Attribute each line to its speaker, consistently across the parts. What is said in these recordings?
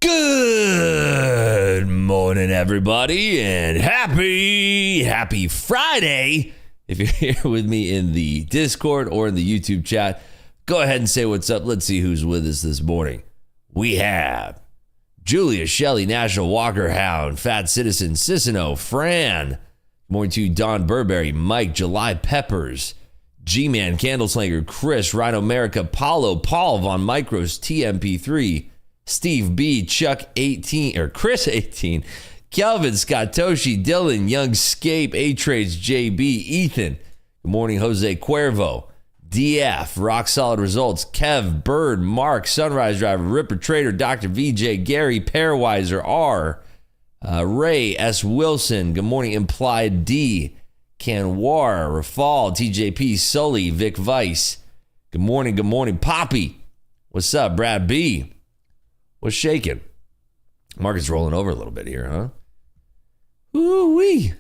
Speaker 1: Good morning, everybody, and happy Friday. If you're here with me in the Discord or in the YouTube chat, go ahead and say what's up. Let's see who's with us this morning. We have Julia Shelley, National Walker Hound, Fat Citizen, Cicino, Fran. Good morning to you, Don Burberry, Mike, July Peppers, G-Man, Candleslanger, Chris, Rhino America, Paulo, Paul, Von Micros, TMP3, Steve B, Chuck 18, or Chris 18, Kelvin, Scott Toshi, Dylan, Young Scape, A-Trades, JB, Ethan. Good morning, Jose Cuervo, DF, Rock Solid Results, Kev, Bird, Mark, Sunrise Driver, Ripper Trader, Dr. VJ, Gary, Pairwiser, R, Ray, S. Wilson. Good morning, Implied D, Canwar, Rafal, TJP, Sully, Vic Vice. Good morning, Poppy. What's up, Brad B? What's shaking? Market's rolling over a little bit here, huh? Ooh-wee.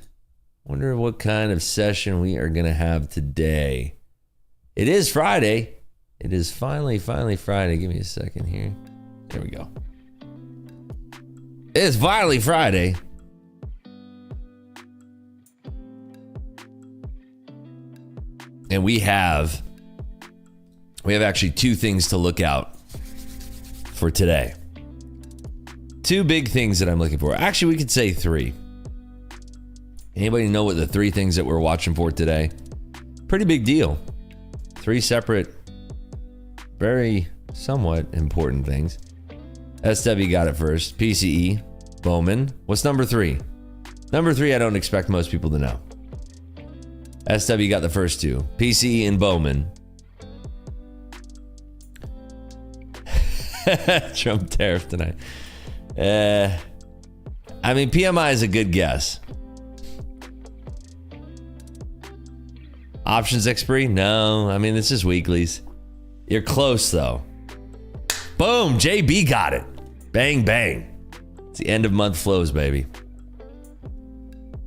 Speaker 1: Wonder what kind of session we are going to have today. It is Friday. It is finally Friday. Give me a second here. There we go. It is finally Friday. And we have actually two things to look out for today. Two big things that I'm looking for. Actually, we could say three. Anybody know what the three things that we're watching for today? Pretty big deal. Three separate, very somewhat important things. SW got it first. PCE, Bowman. What's number three? Number three, I don't expect most people to know. SW got the first two. PCE and Bowman. Trump tariff tonight. I mean, PMI is a good guess. Options expiry? No. I mean, this is weeklies. You're close, though. Boom. JB got it. Bang, bang. It's the end of month flows, baby.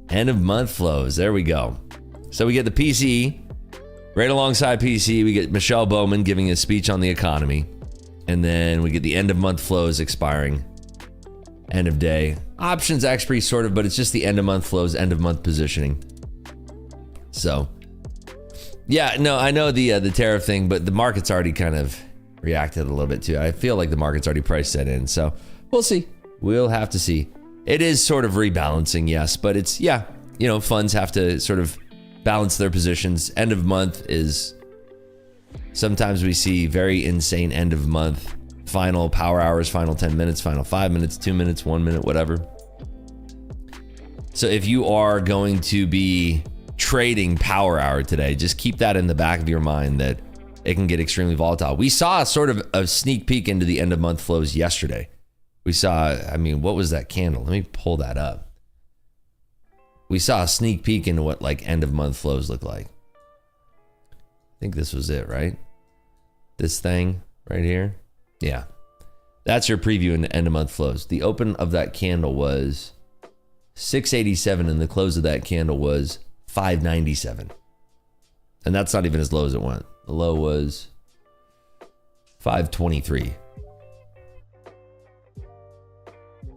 Speaker 1: End of month flows. There we go. So we get the PCE. Right alongside PCE, we get Michelle Bowman giving a speech on the economy. And then we get the end of month flows expiring. End of day. Options expiry, sort of, but it's just the end of month flows, end of month positioning. So, yeah, no, I know the tariff thing, but the market's already kind of reacted a little bit too. I feel like the market's already priced that in. So we'll see. We'll have to see. It is sort of rebalancing, yes, but it's, yeah, you know, funds have to sort of balance their positions. End of month is, sometimes we see very insane end of month. Final power hours, final 10 minutes, final 5 minutes, 2 minutes, 1 minute, whatever. So if you are going to be trading power hour today, just keep that in the back of your mind that it can get extremely volatile. We saw sort of a sneak peek into the end of month flows yesterday. We saw, I mean, what was that candle? Let me pull that up. We saw a sneak peek into what like end of month flows look like. I think this was it, right? This thing right here. Yeah, that's your preview in the end of month flows. The open of that candle was 687 and the close of that candle was 597. And that's not even as low as it went. The low was 523.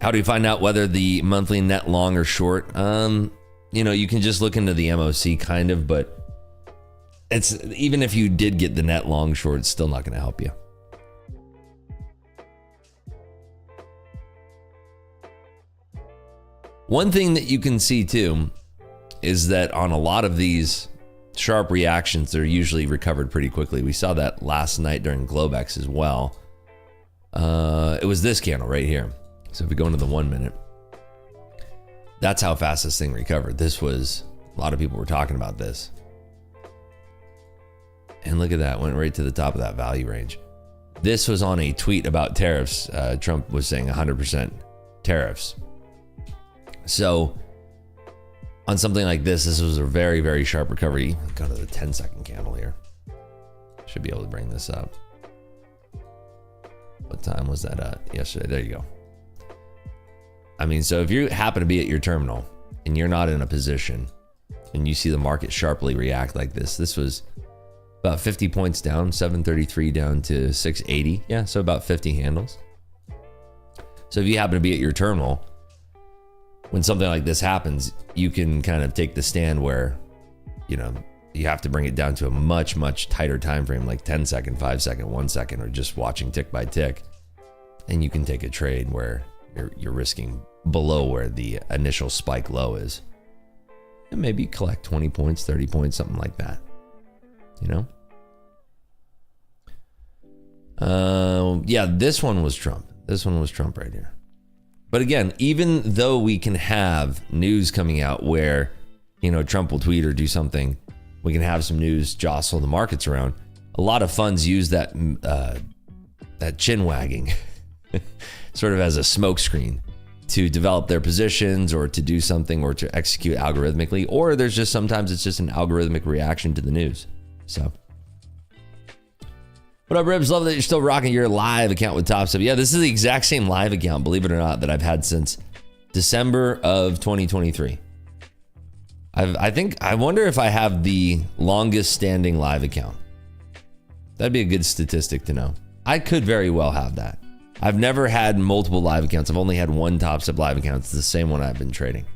Speaker 1: How do you find out whether the monthly net long or short? You know, you can just look into the MOC kind of, but it's, even if you did get the net long short, it's still not going to help you. One thing that you can see too is that on a lot of these sharp reactions, they're usually recovered pretty quickly. We saw that last night during Globex as well. It was this candle right here. So if we go into the 1 minute, that's how fast this thing recovered. This was, a lot of people were talking about this. And look at that, went right to the top of that value range. This was on a tweet about tariffs. Trump was saying 100% tariffs. So on something like this, this was a very, very sharp recovery. Go to the 10-second candle here. Should be able to bring this up. What time was that at? Yesterday. There you go. I mean, so if you happen to be at your terminal and you're not in a position and you see the market sharply react like this, this was about 50 points down, 733 down to 680. Yeah, so about 50 handles. So if you happen to be at your terminal, when something like this happens, you can kind of take the stand where, you know, you have to bring it down to a much, much tighter time frame, like 10 second, 5 second, 1 second, or just watching tick by tick. And you can take a trade where you're risking below where the initial spike low is. And maybe collect 20 points, 30 points, something like that. You know? Yeah, this one was Trump. This one was Trump right here. But again, even though we can have news coming out where, you know, Trump will tweet or do something, we can have some news jostle the markets around. A lot of funds use that chin wagging sort of as a smokescreen to develop their positions or to do something or to execute algorithmically, or there's just sometimes it's just an algorithmic reaction to the news. So what up, Ribs? Love that you're still rocking your live account with Top Step. Yeah, this is the exact same live account, believe it or not, that I've had since December of 2023. I wonder if I have the longest standing live account. That'd be a good statistic to know. I could very well have that. I've never had multiple live accounts. I've only had one Top Step live account. It's the same one I've been trading.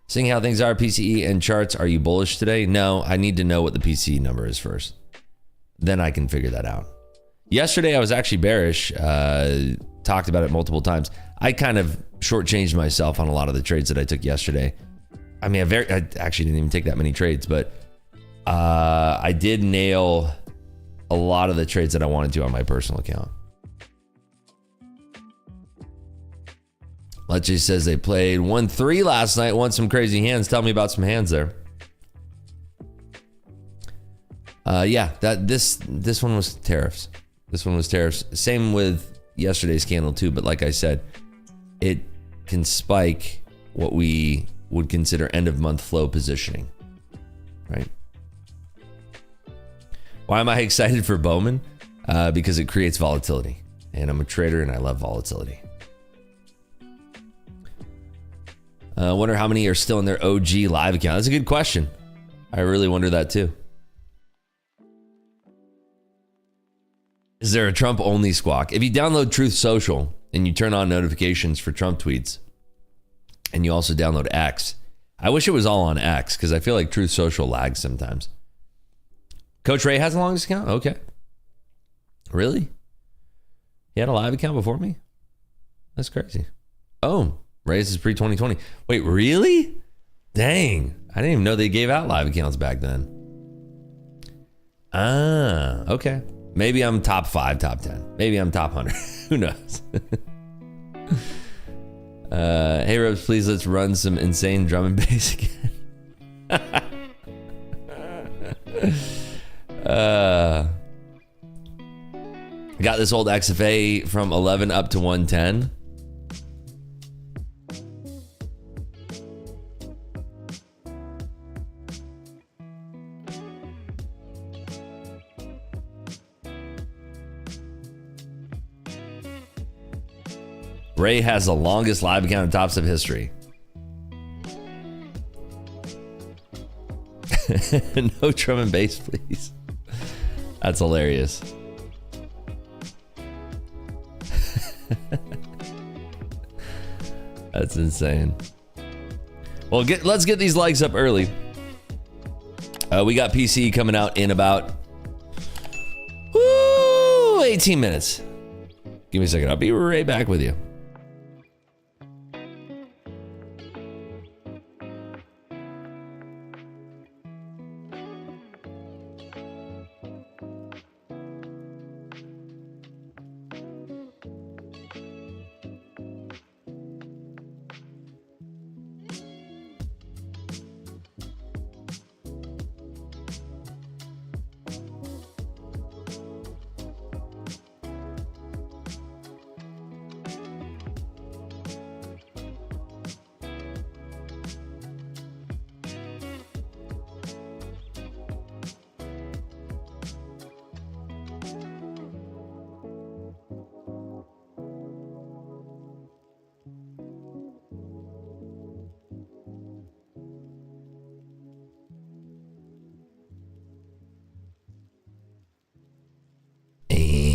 Speaker 1: Seeing how things are, PCE and charts, are you bullish today? No, I need to know what the PCE number is first. Then I can figure that out. Yesterday, I was actually bearish. Talked about it multiple times. I kind of shortchanged myself on a lot of the trades that I took yesterday. I mean, I actually didn't even take that many trades, but I did nail a lot of the trades that I wanted to on my personal account. Lecce says they played 1-3 last night, won some crazy hands. Tell me about some hands there. Yeah, this one was tariffs. This one was tariffs. Same with yesterday's candle too, but like I said, it can spike what we would consider end of month flow positioning, right? Why am I excited for Bowman? Because it creates volatility, and I'm a trader and I love volatility. I wonder how many are still in their OG live account. That's a good question. I really wonder that too. Is there a Trump only squawk? If you download Truth Social and you turn on notifications for Trump tweets, and you also download X, I wish it was all on X because I feel like Truth Social lags sometimes. Coach Ray has the longest account? Okay. Really? He had a live account before me? That's crazy. Oh, Ray's is pre-2020. Wait, really? Dang. I didn't even know they gave out live accounts back then. Ah, okay. Maybe I'm top 5, top 10. Maybe I'm top 100. Who knows? Hey, Rose, please let's run some insane drum and bass again. Got this old XFA from 11 up to 110. Ray has the longest live account in Top Step history. No drum and bass, please. That's hilarious. That's insane. Well, let's get these likes up early. We got PC coming out in about 18 minutes. Give me a second. I'll be right back with you.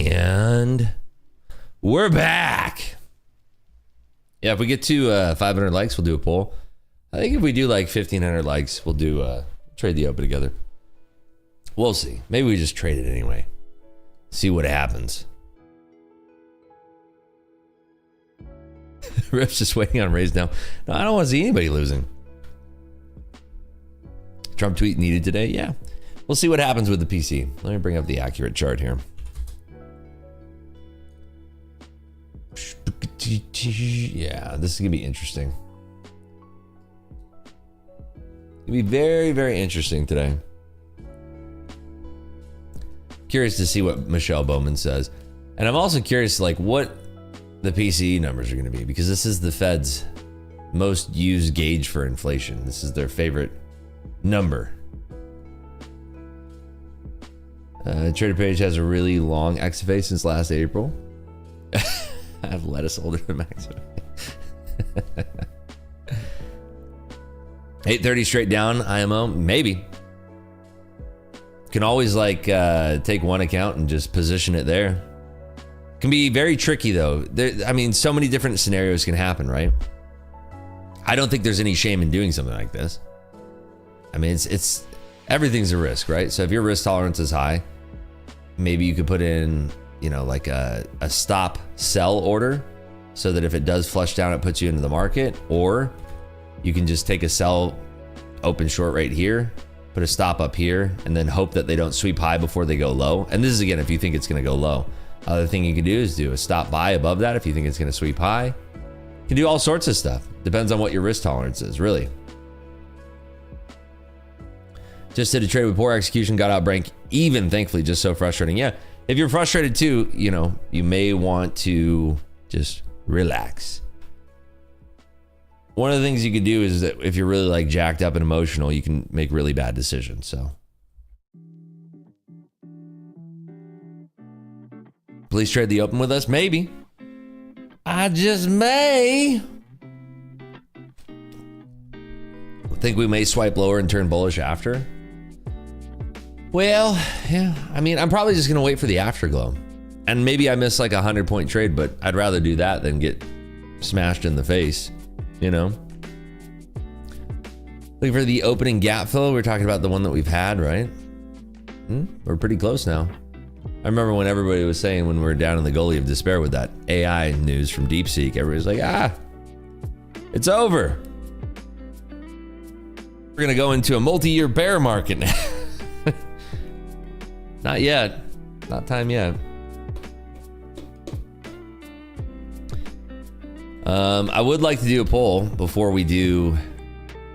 Speaker 1: And We're back. Yeah, if we get to 500 likes, we'll do a poll. I think if we do like 1,500 likes, we'll do trade the open together. We'll see. Maybe we just trade it anyway. See what happens. Riff's just waiting on raise now. No, I don't want to see anybody losing. Trump tweet needed today? Yeah. We'll see what happens with the PC. Let me bring up the accurate chart here. Yeah, this is going to be interesting. It'll be very, very interesting today. Curious to see what Michelle Bowman says. And I'm also curious like what the PCE numbers are going to be, because this is the Fed's most used gauge for inflation. This is their favorite number. Trader Page has a really long XFA since last April. I have lettuce older than maximum. 830 straight down IMO, maybe. Can always like take one account and just position it there. Can be very tricky though. I mean, so many different scenarios can happen, right? I don't think there's any shame in doing something like this. I mean, it's everything's a risk, right? So if your risk tolerance is high, maybe you could put in, you know, like a stop sell order so that if it does flush down, it puts you into the market. Or you can just take a sell open short right here, put a stop up here, and then hope that they don't sweep high before they go low. And this is again, if you think it's going to go low. Other thing you can do is do a stop buy above that if you think it's going to sweep high. You can do all sorts of stuff. Depends on what your risk tolerance is, really. Just did a trade with poor execution, got out break even, thankfully. Just so frustrating. Yeah, if you're frustrated too, you know, you may want to just relax. One of the things you can do is that if you're really like jacked up and emotional, you can make really bad decisions. So please trade the open with us. Maybe. I just may. Think we may swipe lower and turn bullish after? Well, yeah. I mean, I'm probably just going to wait for the afterglow. And maybe I miss like a 100-point trade, but I'd rather do that than get smashed in the face, you know? Looking for the opening gap fill. We're talking about the one that we've had, right? We're pretty close now. I remember when everybody was saying when we were down in the gully of despair with that AI news from DeepSeek, everybody was like, it's over. We're going to go into a multi-year bear market now. Not yet. Not time yet. I would like to do a poll before we do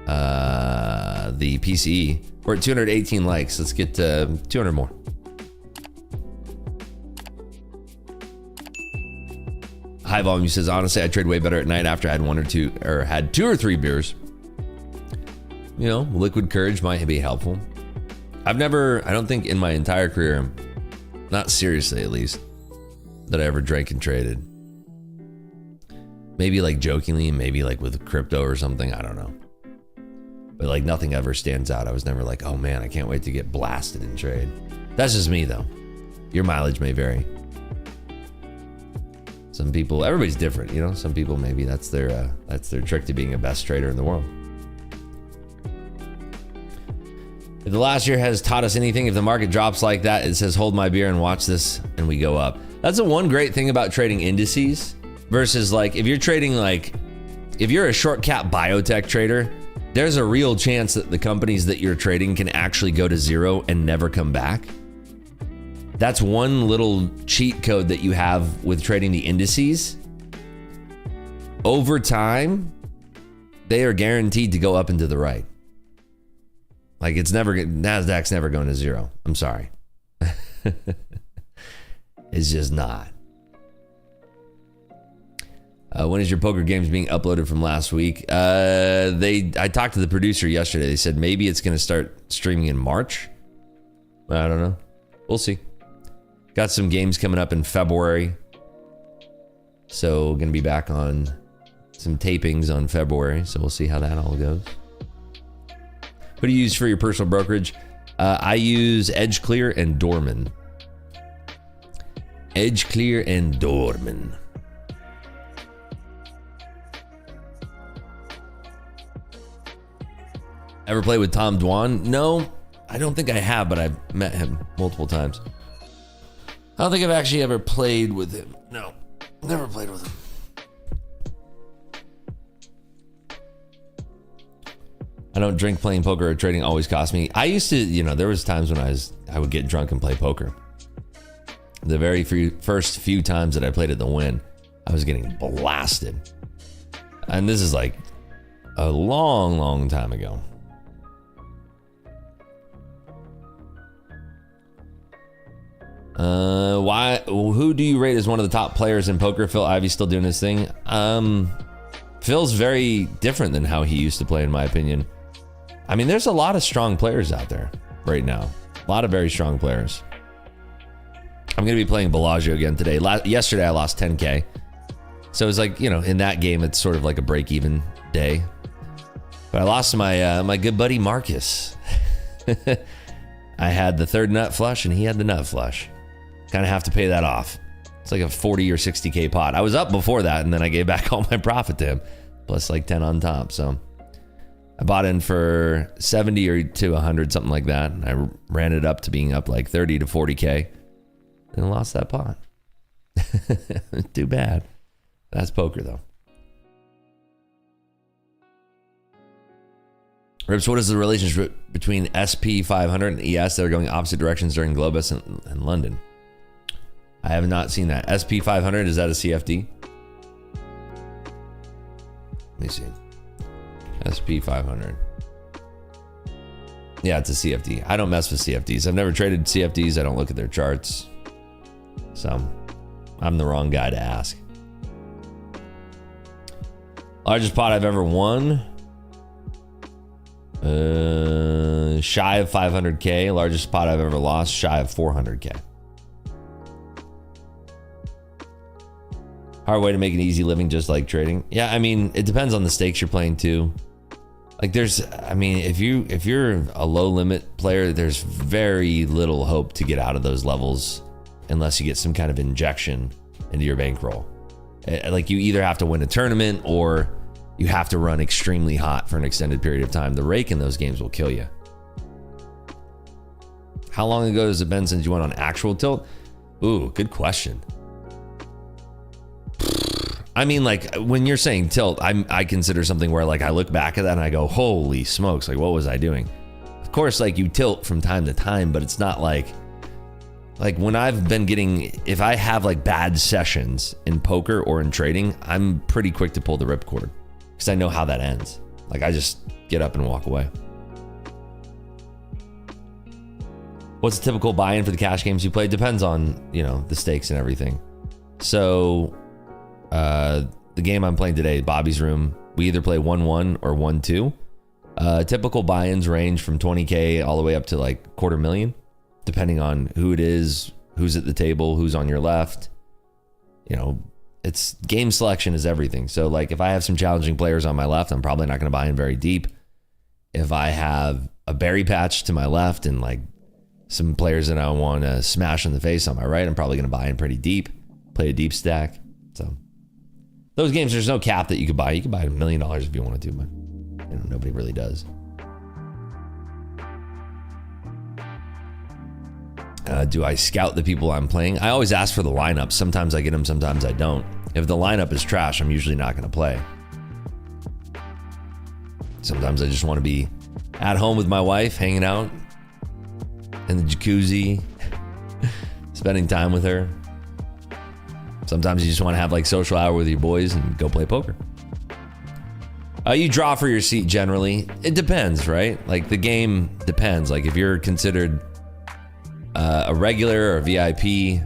Speaker 1: the PCE. We're at 218 likes. Let's get to 200 more. High volume says, honestly, I trade way better at night after I had two or three beers. You know, liquid courage might be helpful. I don't think in my entire career, not seriously at least, that I ever drank and traded. Maybe like jokingly, maybe like with crypto or something, I don't know. But like nothing ever stands out. I was never like, oh man, I can't wait to get blasted in trade. That's just me though. Your mileage may vary. Some people, everybody's different, you know? Some people, maybe that's their trick to being a best trader in the world. If the last year has taught us anything, if the market drops like that, it says, hold my beer and watch this, and we go up. That's the one great thing about trading indices versus like, if you're trading like, if you're a short cap biotech trader, there's a real chance that the companies that you're trading can actually go to zero and never come back. That's one little cheat code that you have with trading the indices. Over time, they are guaranteed to go up and to the right. Like NASDAQ's never going to zero. I'm sorry. It's just not. When is your poker games being uploaded from last week? I talked to the producer yesterday. They said maybe it's going to start streaming in March. I don't know. We'll see. Got some games coming up in February. So going to be back on some tapings on February. So we'll see how that all goes. What do you use for your personal brokerage? I use EdgeClear and Dorman. EdgeClear and Dorman. Ever played with Tom Dwan? No, I don't think I have, but I've met him multiple times. I don't think I've actually ever played with him. No, never played with him. I don't drink. Playing poker or trading always cost me. I used to, you know, there was times when I would get drunk and play poker. The very first few times that I played at the Win, I was getting blasted. And this is like a long, long time ago. Who do you rate as one of the top players in poker? Phil Ivey's still doing his thing. Phil's very different than how he used to play, in my opinion. I mean, there's a lot of strong players out there right now. A lot of very strong players. I'm going to be playing Bellagio again today. Yesterday, I lost 10K. So it's like, you know, in that game, it's sort of like a break-even day. But I lost to my good buddy Marcus. I had the third nut flush, and he had the nut flush. Kind of have to pay that off. It's like a 40 or 60K pot. I was up before that, and then I gave back all my profit to him. Plus like 10 on top, so... I bought in for 70 or to 100, something like that. And I ran it up to being up like 30 to 40K. And lost that pot. Too bad. That's poker, though. Rips, what is the relationship between SP 500 and ES that are going opposite directions during Globus and London? I have not seen that. SP 500, is that a CFD? Let me see. SP 500. Yeah, it's a CFD. I don't mess with CFDs. I've never traded CFDs. I don't look at their charts. So I'm the wrong guy to ask. Largest pot I've ever won. Shy of 500K. Largest pot I've ever lost. Shy of 400K. Hard way to make an easy living just like trading. Yeah, I mean, it depends on the stakes you're playing too. Like I mean, if you're a low limit player, there's very little hope to get out of those levels unless you get some kind of injection into your bankroll. Like you either have to win a tournament or you have to run extremely hot for an extended period of time. The rake in those games will kill you. How long ago has it been since you went on actual tilt? Ooh, good question. I mean, like when you're saying tilt, I consider something where like I look back at that and I go, holy smokes, like what was I doing? Of course, like you tilt from time to time, but it's not like when I've been getting, if I have like bad sessions in poker or in trading, I'm pretty quick to pull the ripcord because I know how that ends. Like I just get up and walk away. What's a typical buy-in for the cash games you play? Depends on, you know, the stakes and everything. So the game I'm playing today, Bobby's Room, we either play 1-1 or 1-2. Typical buy-ins range from 20K all the way up to like $250,000, depending on who it is, who's at the table, who's on your left. You know, it's game selection is everything. So like if I have some challenging players on my left, I'm probably not going to buy in very deep. If I have a berry patch to my left and like some players that I want to smash in the face on my right, I'm probably going to buy in pretty deep, play a deep stack. So those games, there's no cap that you could buy. You could buy $1 million if you wanted to, but you know, nobody really does. Do I scout the people I'm playing? I always ask for the lineup. Sometimes I get them, sometimes I don't. If the lineup is trash, I'm usually not going to play. Sometimes I just want to be at home with my wife, hanging out in the jacuzzi, spending time with her. Sometimes you just want to have like social hour with your boys and go play poker. You draw for your seat generally. It depends, right? Like the game depends. Like if you're considered a regular or a VIP,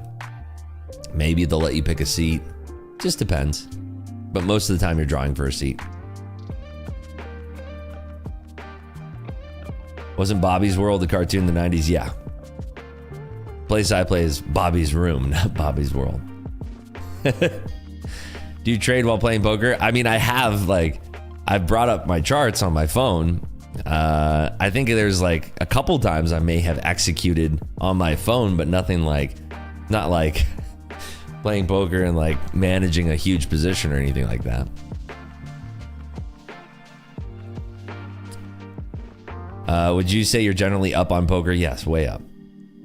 Speaker 1: maybe they'll let you pick a seat. Just depends. But most of the time you're drawing for a seat. Wasn't Bobby's World the cartoon in the 90s? Yeah. Place I play is Bobby's Room, not Bobby's World. Do you trade while playing poker? I mean, I have like, I've brought up my charts on my phone. I think there's like a couple times I may have executed on my phone, but nothing like, not like playing poker and like managing a huge position or anything like that. Would you say you're generally up on poker? Yes, way up.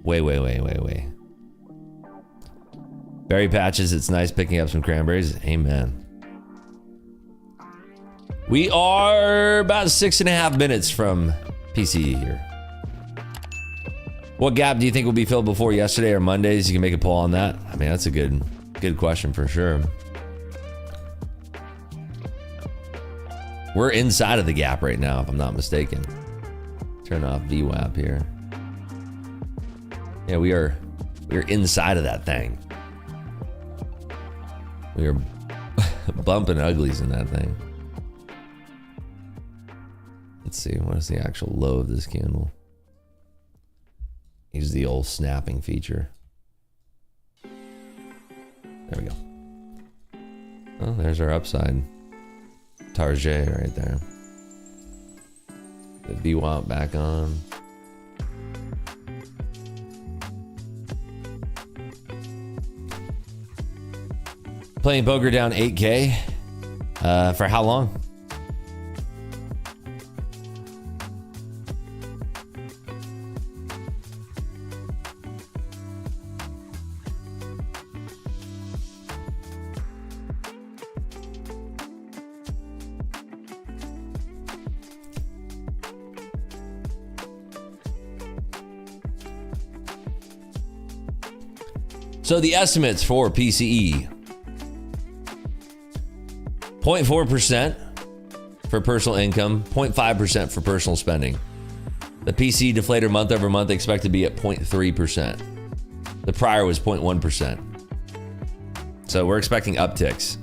Speaker 1: Way. Berry patches, it's nice picking up some cranberries. Amen. We are about 6.5 minutes from PCE here. What gap do you think will be filled before yesterday or Mondays? You can make a poll on that. I mean, that's a good question for sure. We're inside of the gap right now, if I'm not mistaken. Turn off VWAP here. Yeah, we're inside of that thing. We are bumping uglies in that thing. Let's see, what is the actual low of this candle? Use the old snapping feature. There we go. Oh, there's our upside. Target right there. The VWAP back on. Playing poker down 8K. For how long? So the estimates for PCE, 0.4% for personal income, 0.5% for personal spending. The PCE deflator month over month expected to be at 0.3%. The prior was 0.1%. So we're expecting upticks.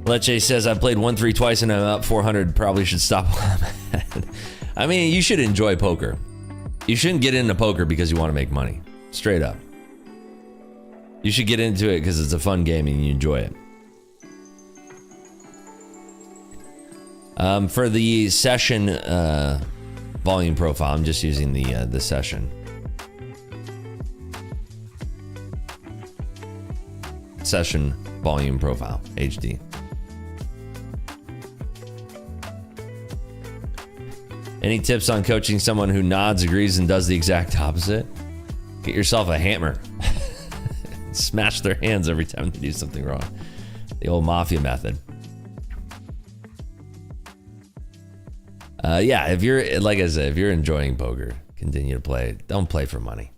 Speaker 1: Leche says, I played 1-3 twice and I'm up 400. Probably should stop while I'm ahead. I mean, you should enjoy poker. You shouldn't get into poker because you want to make money. Straight up. You should get into it because it's a fun game and you enjoy it. For the session volume profile, I'm just using the session. Session volume profile, HD. Any tips on coaching someone who nods, agrees, and does the exact opposite? Get yourself a hammer. Smash their hands every time they do something wrong. The old mafia method. Yeah, if you're, like I said, if you're enjoying poker, continue to play. Don't play for money.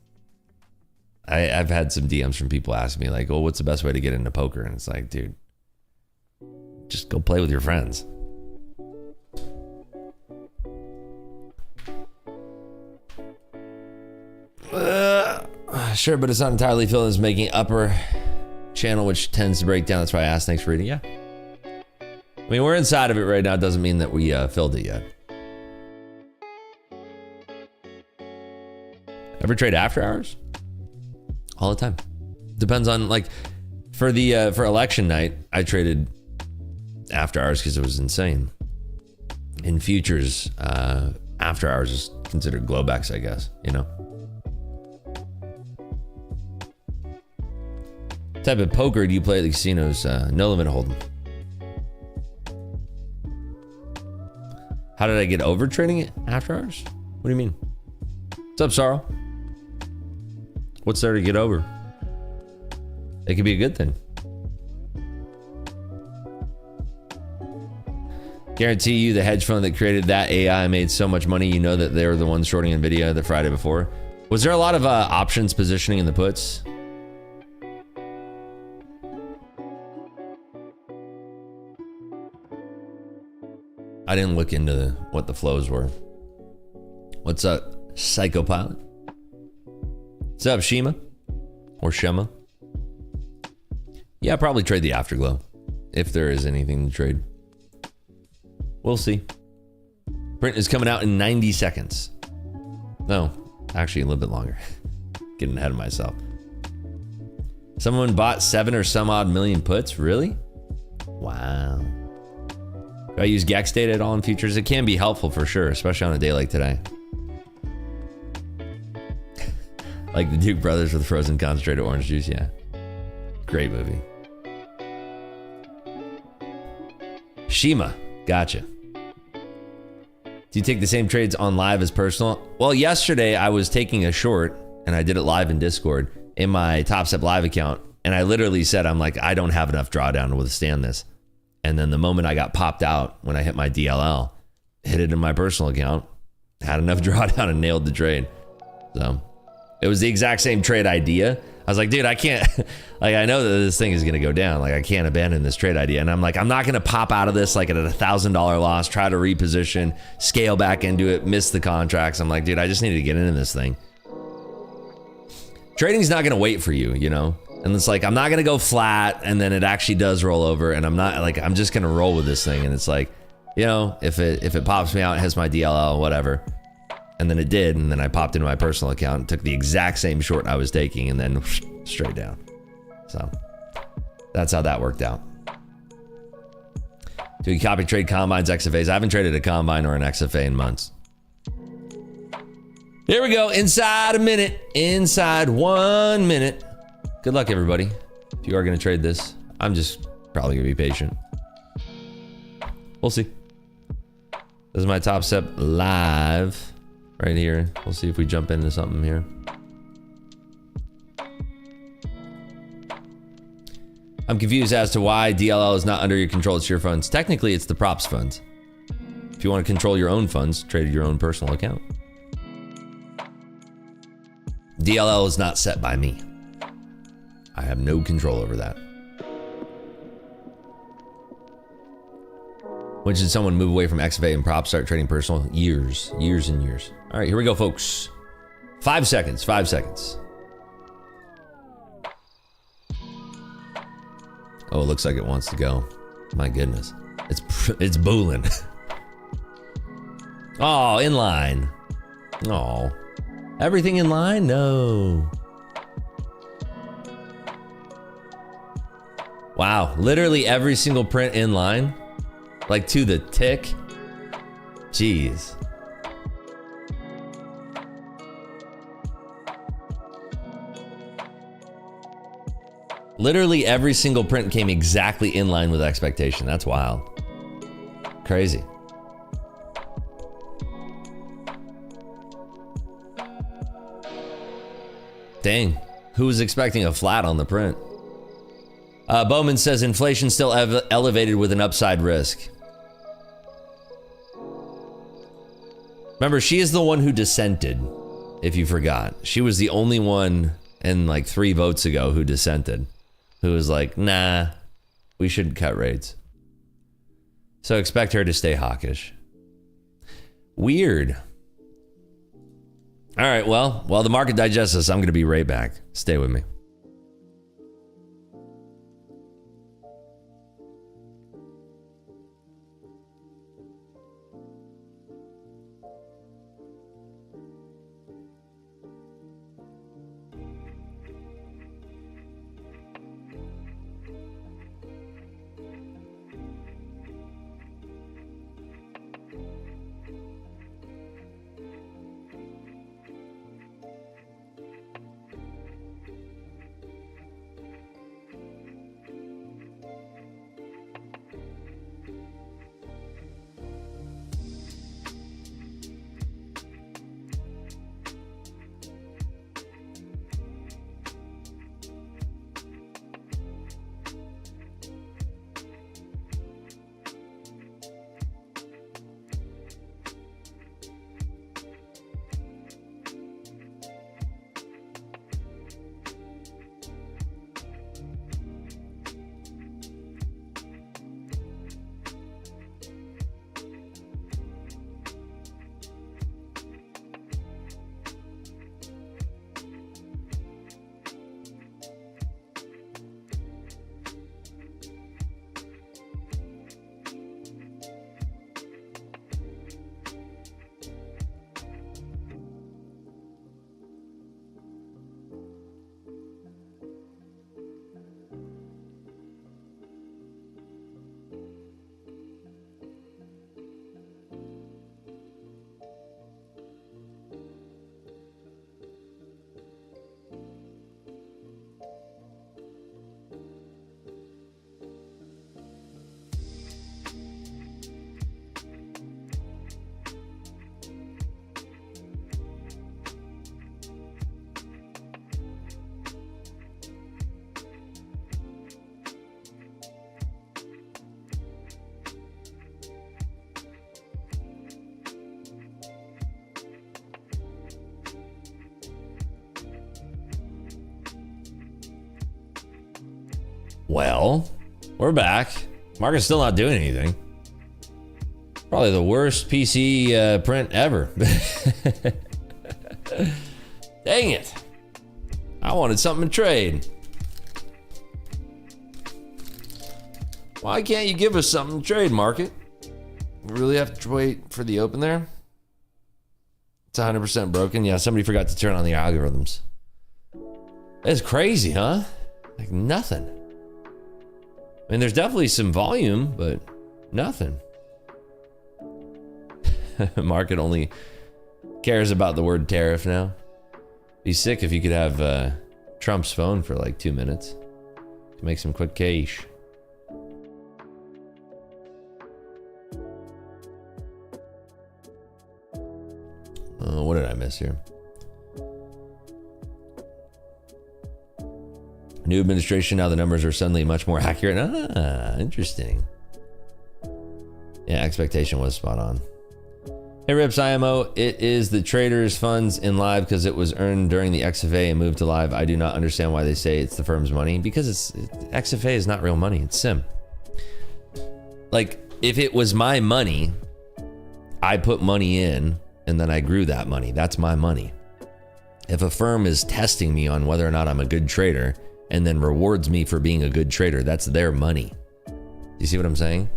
Speaker 1: I've had some DMs from people asking me like, oh, what's the best way to get into poker? And it's like, dude, just go play with your friends. Sure, but it's not entirely filled. It's making upper channel, which tends to break down. That's why I asked. Thanks for reading. Yeah. I mean, we're inside of it right now. It doesn't mean that we filled it yet. Ever trade after hours? All the time. Depends on, like, for election night, I traded after hours because it was insane. In futures, after hours is considered Globex, I guess, you know? What type of poker do you play at the casinos? No limit hold'em. How did I get over trading it after hours? What do you mean? What's up, Sarl? What's there to get over? It could be a good thing. Guarantee you the hedge fund that created that AI made so much money, you know that they were the ones shorting NVIDIA the Friday before. Was there a lot of options positioning in the puts? I didn't look into what the flows were. What's up, Psychopilot? What's up, Shima? Or Shema? Yeah, I'll probably trade the Afterglow. If there is anything to trade. We'll see. Print is coming out in 90 seconds. No, actually a little bit longer. Getting ahead of myself. Someone bought 7 or some odd million puts? Really? Wow. Do I use Gex data at all in futures? It can be helpful for sure, especially on a day like today. Like the Duke brothers with frozen concentrated orange juice, yeah. Great movie. Shima, gotcha. Do you take the same trades on live as personal? Well, yesterday I was taking a short and I did it live in Discord in my Top Step Live account. And I literally said, I'm like, I don't have enough drawdown to withstand this. And then the moment I got popped out when I hit my DLL, hit it in my personal account, had enough drawdown and nailed the trade. So it was the exact same trade idea. I was like, dude, I can't, like, I know that this thing is going to go down. Like, I can't abandon this trade idea. And I'm like, I'm not going to pop out of this like at a $1,000 loss, try to reposition, scale back into it, miss the contracts. I'm like, dude, I just need to get into this thing. Trading's not going to wait for you, you know? And it's like, I'm not going to go flat and then it actually does roll over. And I'm not like, I'm just going to roll with this thing. And it's like, you know, if it pops me out, it has my DLL, whatever. And then it did, and then I popped into my personal account and took the exact same short I was taking and then straight down. So that's how that worked out. Do you copy trade combines, XFAs? I haven't traded a combine or an XFA in months. Here we go, inside a minute, inside 1 minute. Good luck, everybody. If you are gonna trade this, I'm just probably gonna be patient. We'll see. This is my Top Step Live. Right here. We'll see if we jump into something here. I'm confused as to why DLL is not under your control. It's your funds. Technically, it's the props funds. If you want to control your own funds, trade your own personal account. DLL is not set by me. I have no control over that. When should someone move away from XFA and props, start trading personal? Years and years. All right, here we go, folks. 5 seconds, 5 seconds. Oh, it looks like it wants to go. My goodness. It's booling. Oh, in line. Oh, everything in line? No. Wow, literally every single print in line. Like to the tick. Jeez. Literally every single print came exactly in line with expectation. That's wild. Crazy. Dang. Who was expecting a flat on the print? Bowman says inflation still elevated with an upside risk. Remember, she is the one who dissented, if you forgot. She was the only one in like 3 votes ago who dissented, who was like, nah, we shouldn't cut rates. So expect her to stay hawkish. Weird. All right, well, while the market digests this, I'm going to be right back. Stay with me. Well, we're back. Market's still not doing anything. Probably the worst PC print ever. Dang it. I wanted something to trade. Why can't you give us something to trade, market? We really have to wait for the open there? It's 100% broken. Yeah, somebody forgot to turn on the algorithms. It's crazy, huh? Like nothing. I mean, there's definitely some volume, but nothing. Market only cares about the word tariff now. Be sick if you could have Trump's phone for like 2 minutes to make some quick cash. What did I miss here? New administration, now the numbers are suddenly much more accurate. Ah, interesting. Yeah, expectation was spot on. Hey Rips IMO, it is the traders' funds in live because it was earned during the XFA and moved to live. I do not understand why they say it's the firm's money because XFA is not real money, it's sim. Like, if it was my money, I put money in and then I grew that money. That's my money. If a firm is testing me on whether or not I'm a good trader and then rewards me for being a good trader, that's their money. Do you see what I'm saying?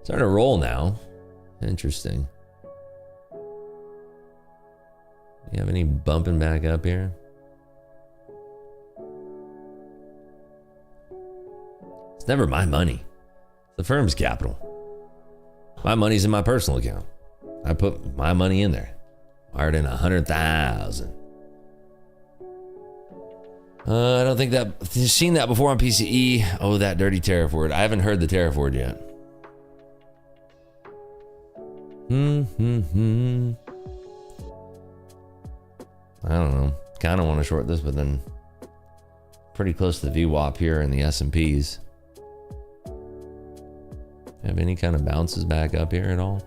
Speaker 1: Starting to roll now. Interesting. You have any bumping back up here? It's never my money. It's the firm's capital. My money's in my personal account. I put my money in there. Wired in 100,000. I don't think that you've seen that before on PCE. Oh, that dirty tariff word. I haven't heard the tariff word yet. I don't know. Kind of want to short this, but then pretty close to the VWAP here in the S&Ps. Have any kind of bounces back up here at all?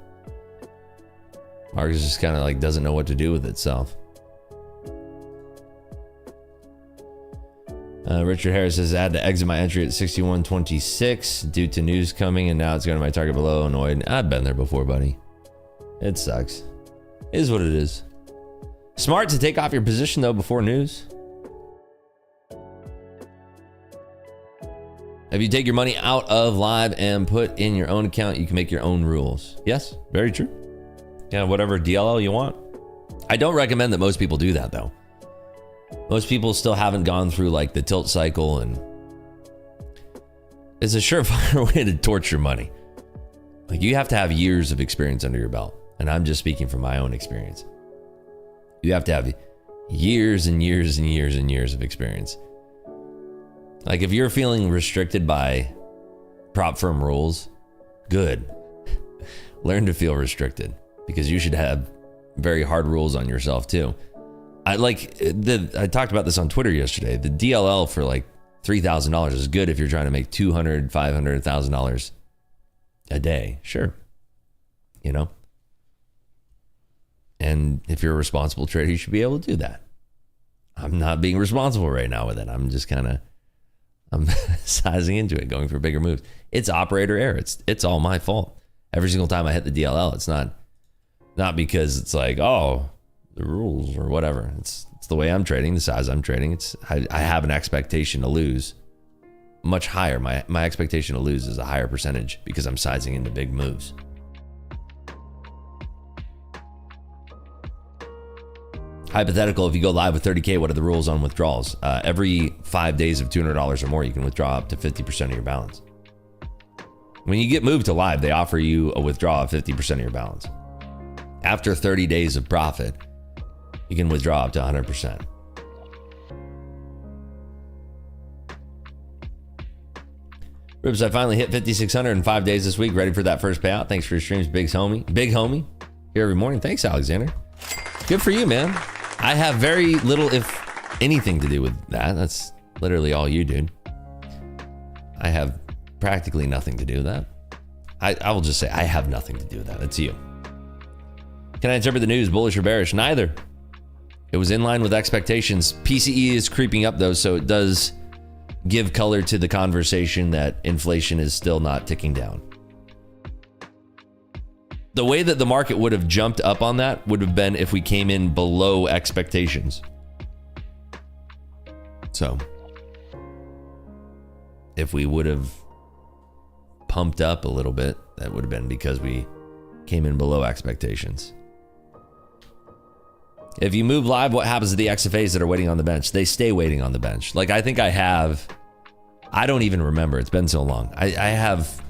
Speaker 1: Marcus just kind of like doesn't know what to do with itself. Richard Harris says, I had to exit my entry at 61.26 due to news coming, and now it's going to my target below. Annoyed. I've been there before, buddy. It sucks. It is what it is. Smart to take off your position though before news. If you take your money out of live and put in your own account, you can make your own rules. Yes, very true. Yeah, whatever DLL you want. I don't recommend that most people do that though. Most people still haven't gone through like the tilt cycle, and it's a surefire way to torture money. Like, you have to have years of experience under your belt. And I'm just speaking from my own experience. You have to have years and years and years and years of experience. Like, if you're feeling restricted by prop firm rules, good. Learn to feel restricted, because you should have very hard rules on yourself too. I talked about this on Twitter yesterday. The DLL for like $3,000 is good if you're trying to make $200,000, $500,000, $1,000 a day. Sure. You know? And if you're a responsible trader, you should be able to do that. I'm not being responsible right now with it. I'm just I'm sizing into it, going for bigger moves. It's operator error. It's all my fault. Every single time I hit the DLL, it's not because it's like, oh, the rules or whatever. It's the way I'm trading, the size I'm trading. I have an expectation to lose much higher. My expectation to lose is a higher percentage because I'm sizing into big moves. Hypothetical, if you go live with 30K, what are the rules on withdrawals? Every 5 days of $200 or more, you can withdraw up to 50% of your balance. When you get moved to live, they offer you a withdrawal of 50% of your balance. After 30 days of profit, you can withdraw up to 100%. Ribs, I finally hit 5,600 in 5 days this week. Ready for that first payout. Thanks for your streams, big homie. Here every morning. Thanks, Alexander. Good for you, man. I have very little, if anything, to do with that. That's literally all you do. I have practically nothing to do with that. I will just say I have nothing to do with that. That's you. Can I interpret the news, bullish or bearish? Neither. It was in line with expectations. PCE is creeping up though, so it does give color to the conversation that inflation is still not ticking down. The way that the market would have jumped up on that would have been if we came in below expectations. So, if we would have pumped up a little bit, that would have been because we came in below expectations. If you move live, what happens to the XFAs that are waiting on the bench? They stay waiting on the bench. Like, I think I don't even remember. It's been so long. I have,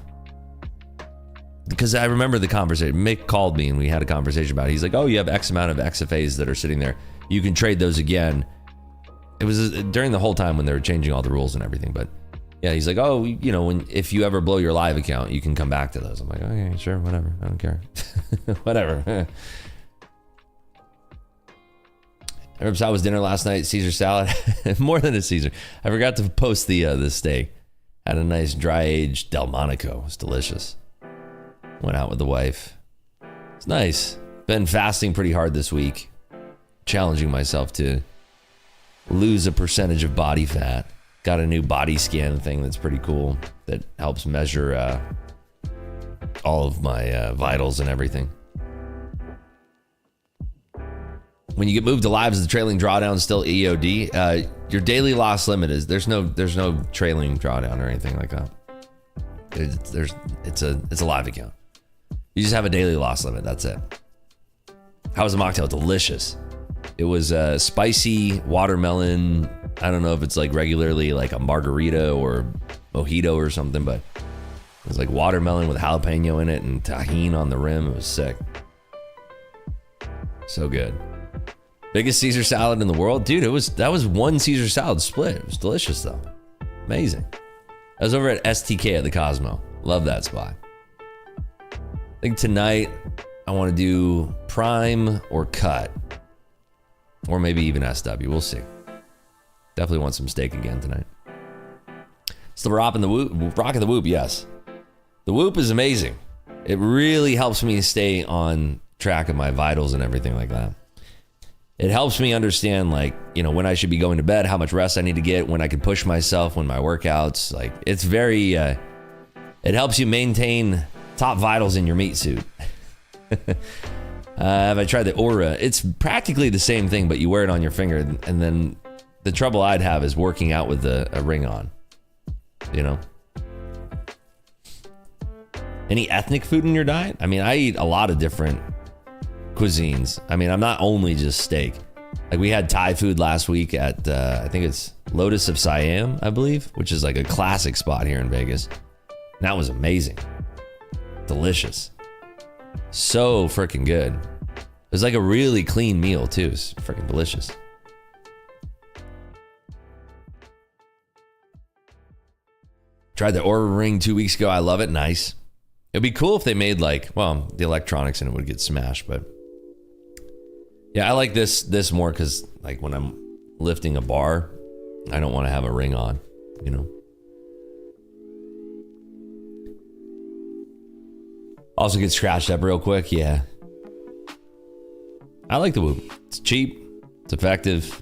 Speaker 1: because I remember the conversation. Mick called me and we had a conversation about it. He's like, oh, you have X amount of XFAs that are sitting there. You can trade those again. It was during the whole time when they were changing all the rules and everything. But yeah, he's like, oh, you know, if you ever blow your live account, you can come back to those. I'm like, okay, sure, whatever. I don't care. Whatever. How was dinner last night? Caesar salad. More than a Caesar. I forgot to post the steak. Had a nice dry aged Delmonico. It was delicious. Went out with the wife. It's nice. Been fasting pretty hard this week. Challenging myself to lose a percentage of body fat. Got a new body scan thing that's pretty cool that helps measure all of my vitals and everything. When you get moved to live, is the trailing drawdown still EOD? Your daily loss limit is there's no trailing drawdown or anything like that. It's a live account. You just have a daily loss limit. That's it. How was the mocktail? Delicious. It was spicy watermelon. I don't know if it's like regularly like a margarita or mojito or something, but it was like watermelon with jalapeno in it and tahini on the rim. It was sick. So good. Biggest Caesar salad in the world? Dude, that was one Caesar salad split. It was delicious though. Amazing. I was over at STK at the Cosmo. Love that spot. I think tonight I want to do prime or cut. Or maybe even SW. We'll see. Definitely want some steak again tonight. Still rocking the whoop, yes. The whoop is amazing. It really helps me stay on track of my vitals and everything like that. It helps me understand, like, you know, when I should be going to bed, how much rest I need to get, when I can push myself, when my workouts, like, it's very, it helps you maintain top vitals in your meat suit. Have I tried the Aura? It's practically the same thing, but you wear it on your finger, and then the trouble I'd have is working out with a ring on, you know? Any ethnic food in your diet? I mean, I eat a lot of different cuisines. I mean, I'm not only just steak. Like, we had Thai food last week at, I think it's Lotus of Siam, I believe, which is like a classic spot here in Vegas. And that was amazing. Delicious. So freaking good. It was like a really clean meal too. It's freaking delicious. Tried the Aura ring 2 weeks ago. I love it. Nice. It'd be cool if they made like, well, the electronics in it would get smashed, but yeah, I like this more because like when I'm lifting a bar, I don't want to have a ring on, you know. Also get scratched up real quick, yeah. I like the Whoop. It's cheap, it's effective.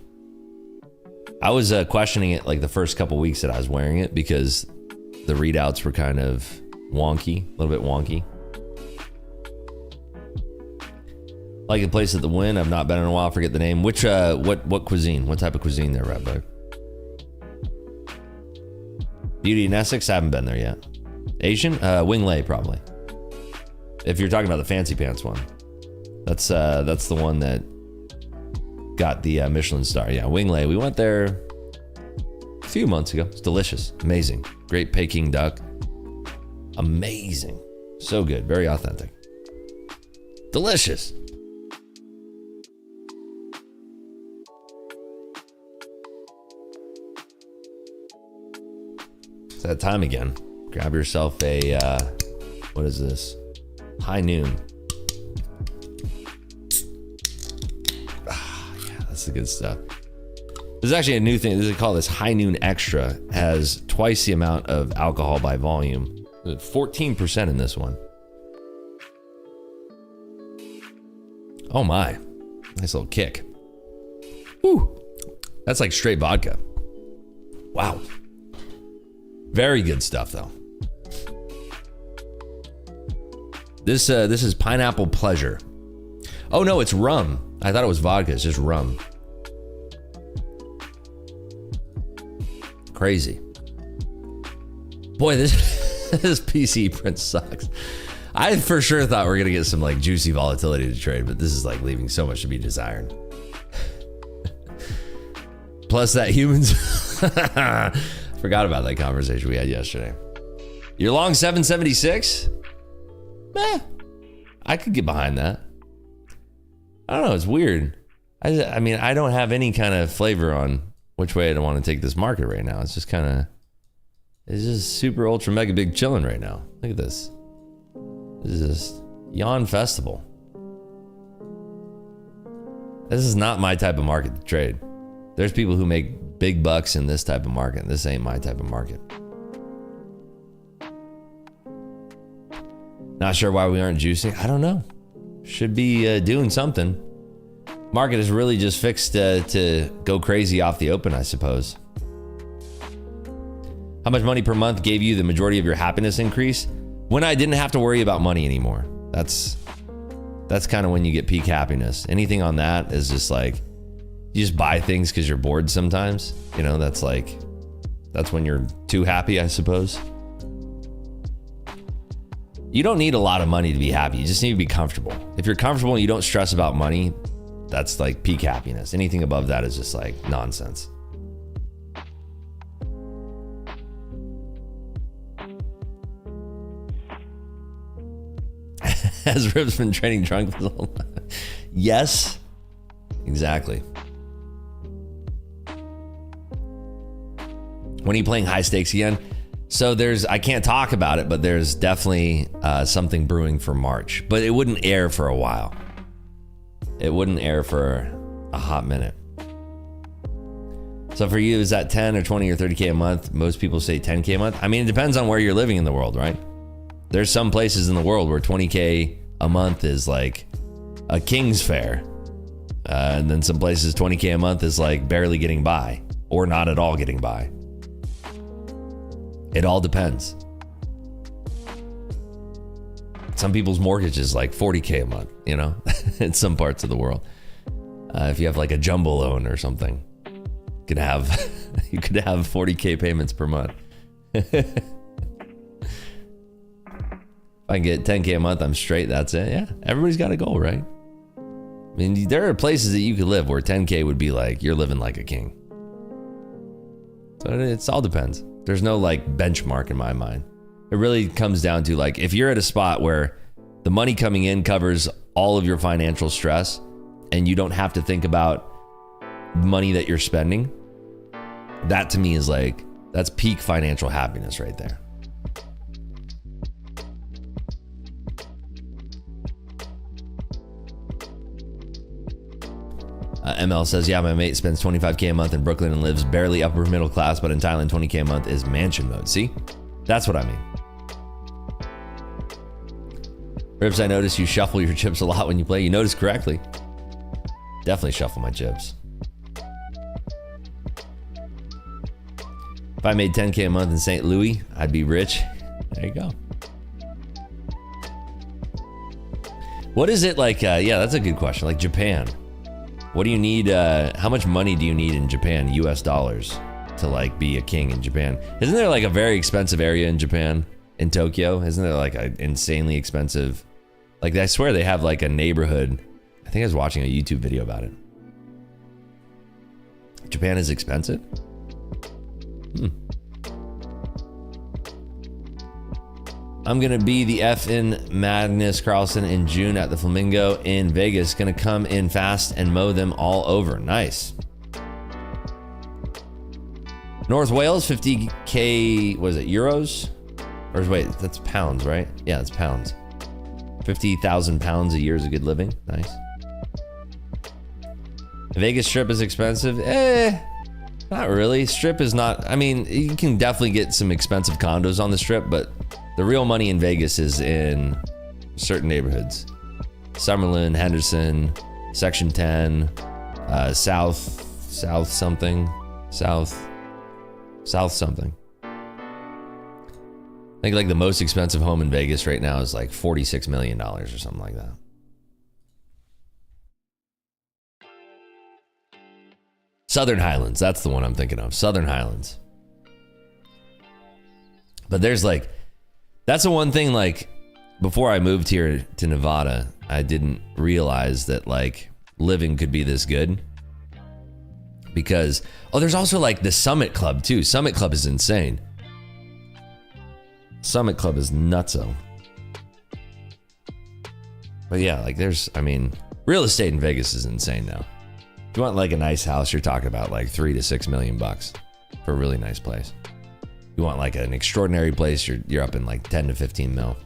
Speaker 1: I was questioning it like the first couple weeks that I was wearing it because the readouts were kind of wonky, a little bit wonky. Like the place at the Wynn. I've not been in a while. Forget the name. Which what cuisine? What type of cuisine there, Redbug? Beauty in Essex. I haven't been there yet. Asian? Wing Lei probably. If you're talking about the fancy pants one, that's the one that got the Michelin star. Yeah, Wing Lei. We went there a few months ago. It's delicious, amazing, great Peking duck, amazing, so good, very authentic, delicious. It's that time again. Grab yourself a, what is this? High Noon. Yeah, that's the good stuff. There's actually a new thing. They call this High Noon Extra. Has twice the amount of alcohol by volume. 14% in this one. Oh my. Nice little kick. Woo. That's like straight vodka. Wow. Very good stuff, though. This is Pineapple Pleasure. Oh, no, it's rum. I thought it was vodka. It's just rum. Crazy. Boy, this PC print sucks. I for sure thought we were going to get some like juicy volatility to trade, but this is like leaving so much to be desired. Plus that humans... Forgot about that conversation we had yesterday. You're long 776? I could get behind that. I don't know. It's weird. I mean, I don't have any kind of flavor on which way I want to take this market right now. It's just kind of... It's just super ultra mega big chilling right now. Look at this. This is just yawn festival. This is not my type of market to trade. There's people who make big bucks in this type of market. This ain't my type of market. Not sure why we aren't juicing. I don't know. Should be doing something. Market is really just fixed to go crazy off the open, I suppose. How much money per month gave you the majority of your happiness increase? When I didn't have to worry about money anymore. That's kind of when you get peak happiness. Anything on that is just like, you just buy things because you're bored sometimes. You know, that's when you're too happy, I suppose. You don't need a lot of money to be happy. You just need to be comfortable. If you're comfortable and you don't stress about money, that's like peak happiness. Anything above that is just like nonsense. Has Rip's been trading drunk? Yes, exactly. When are you playing high stakes again? So I can't talk about it, but there's definitely something brewing for March, but it wouldn't air for a while. It wouldn't air for a hot minute. So for you, is that 10 or 20 or 30K a month? Most people say 10K a month. I mean, it depends on where you're living in the world, right? There's some places in the world where 20K a month is like a king's fare. And then some places 20K a month is like barely getting by or not at all getting by. It all depends. Some people's mortgage is like 40K a month, you know, in some parts of the world. If you have like a jumbo loan or something, you could have 40K payments per month. If I can get 10K a month, I'm straight. That's it. Yeah. Everybody's got a goal, right? I mean, there are places that you could live where 10K would be like, you're living like a king. So it all depends. There's no like benchmark in my mind. It really comes down to like, if you're at a spot where the money coming in covers all of your financial stress and you don't have to think about money that you're spending, that to me is like, that's peak financial happiness right there. ML says, yeah, my mate spends 25K a month in Brooklyn and lives barely upper middle class, but in Thailand, 20K a month is mansion mode. See? That's what I mean. Rips, I notice you shuffle your chips a lot when you play. You noticed correctly. Definitely shuffle my chips. If I made 10K a month in St. Louis, I'd be rich. There you go. What is it like? Yeah, that's a good question. Like Japan. What do you need? How much money do you need in Japan, US dollars, to like be a king in Japan? Isn't there like a very expensive area in Japan, in Tokyo? Isn't there like an insanely expensive, like I swear they have like a neighborhood. I think I was watching a YouTube video about it. Japan is expensive? I'm gonna be the effing Magnus Carlsen in June at the Flamingo in Vegas. Gonna come in fast and mow them all over. Nice. North Wales, 50K, what is it, euros? Or wait, that's pounds, right? Yeah, it's pounds. 50,000 pounds a year is a good living. Nice. Vegas Strip is expensive? Not really. Strip is not, I mean, you can definitely get some expensive condos on the Strip, but the real money in Vegas is in certain neighborhoods. Summerlin, Henderson, Section 10, South something. think like the most expensive home in Vegas right now is like $46 million or something like that. Southern Highlands, that's the one I'm thinking of. Southern Highlands. But there's like, that's the one thing, like, before I moved here to Nevada, I didn't realize that like living could be this good. Because, oh, there's also like the Summit Club too. Summit Club is insane. Summit Club is nutso. But yeah, like there's, I mean, real estate in Vegas is insane now. If you want like a nice house, you're talking about like $3 to $6 million for a really nice place. You want like an extraordinary place, you're up in like 10 to 15 mil.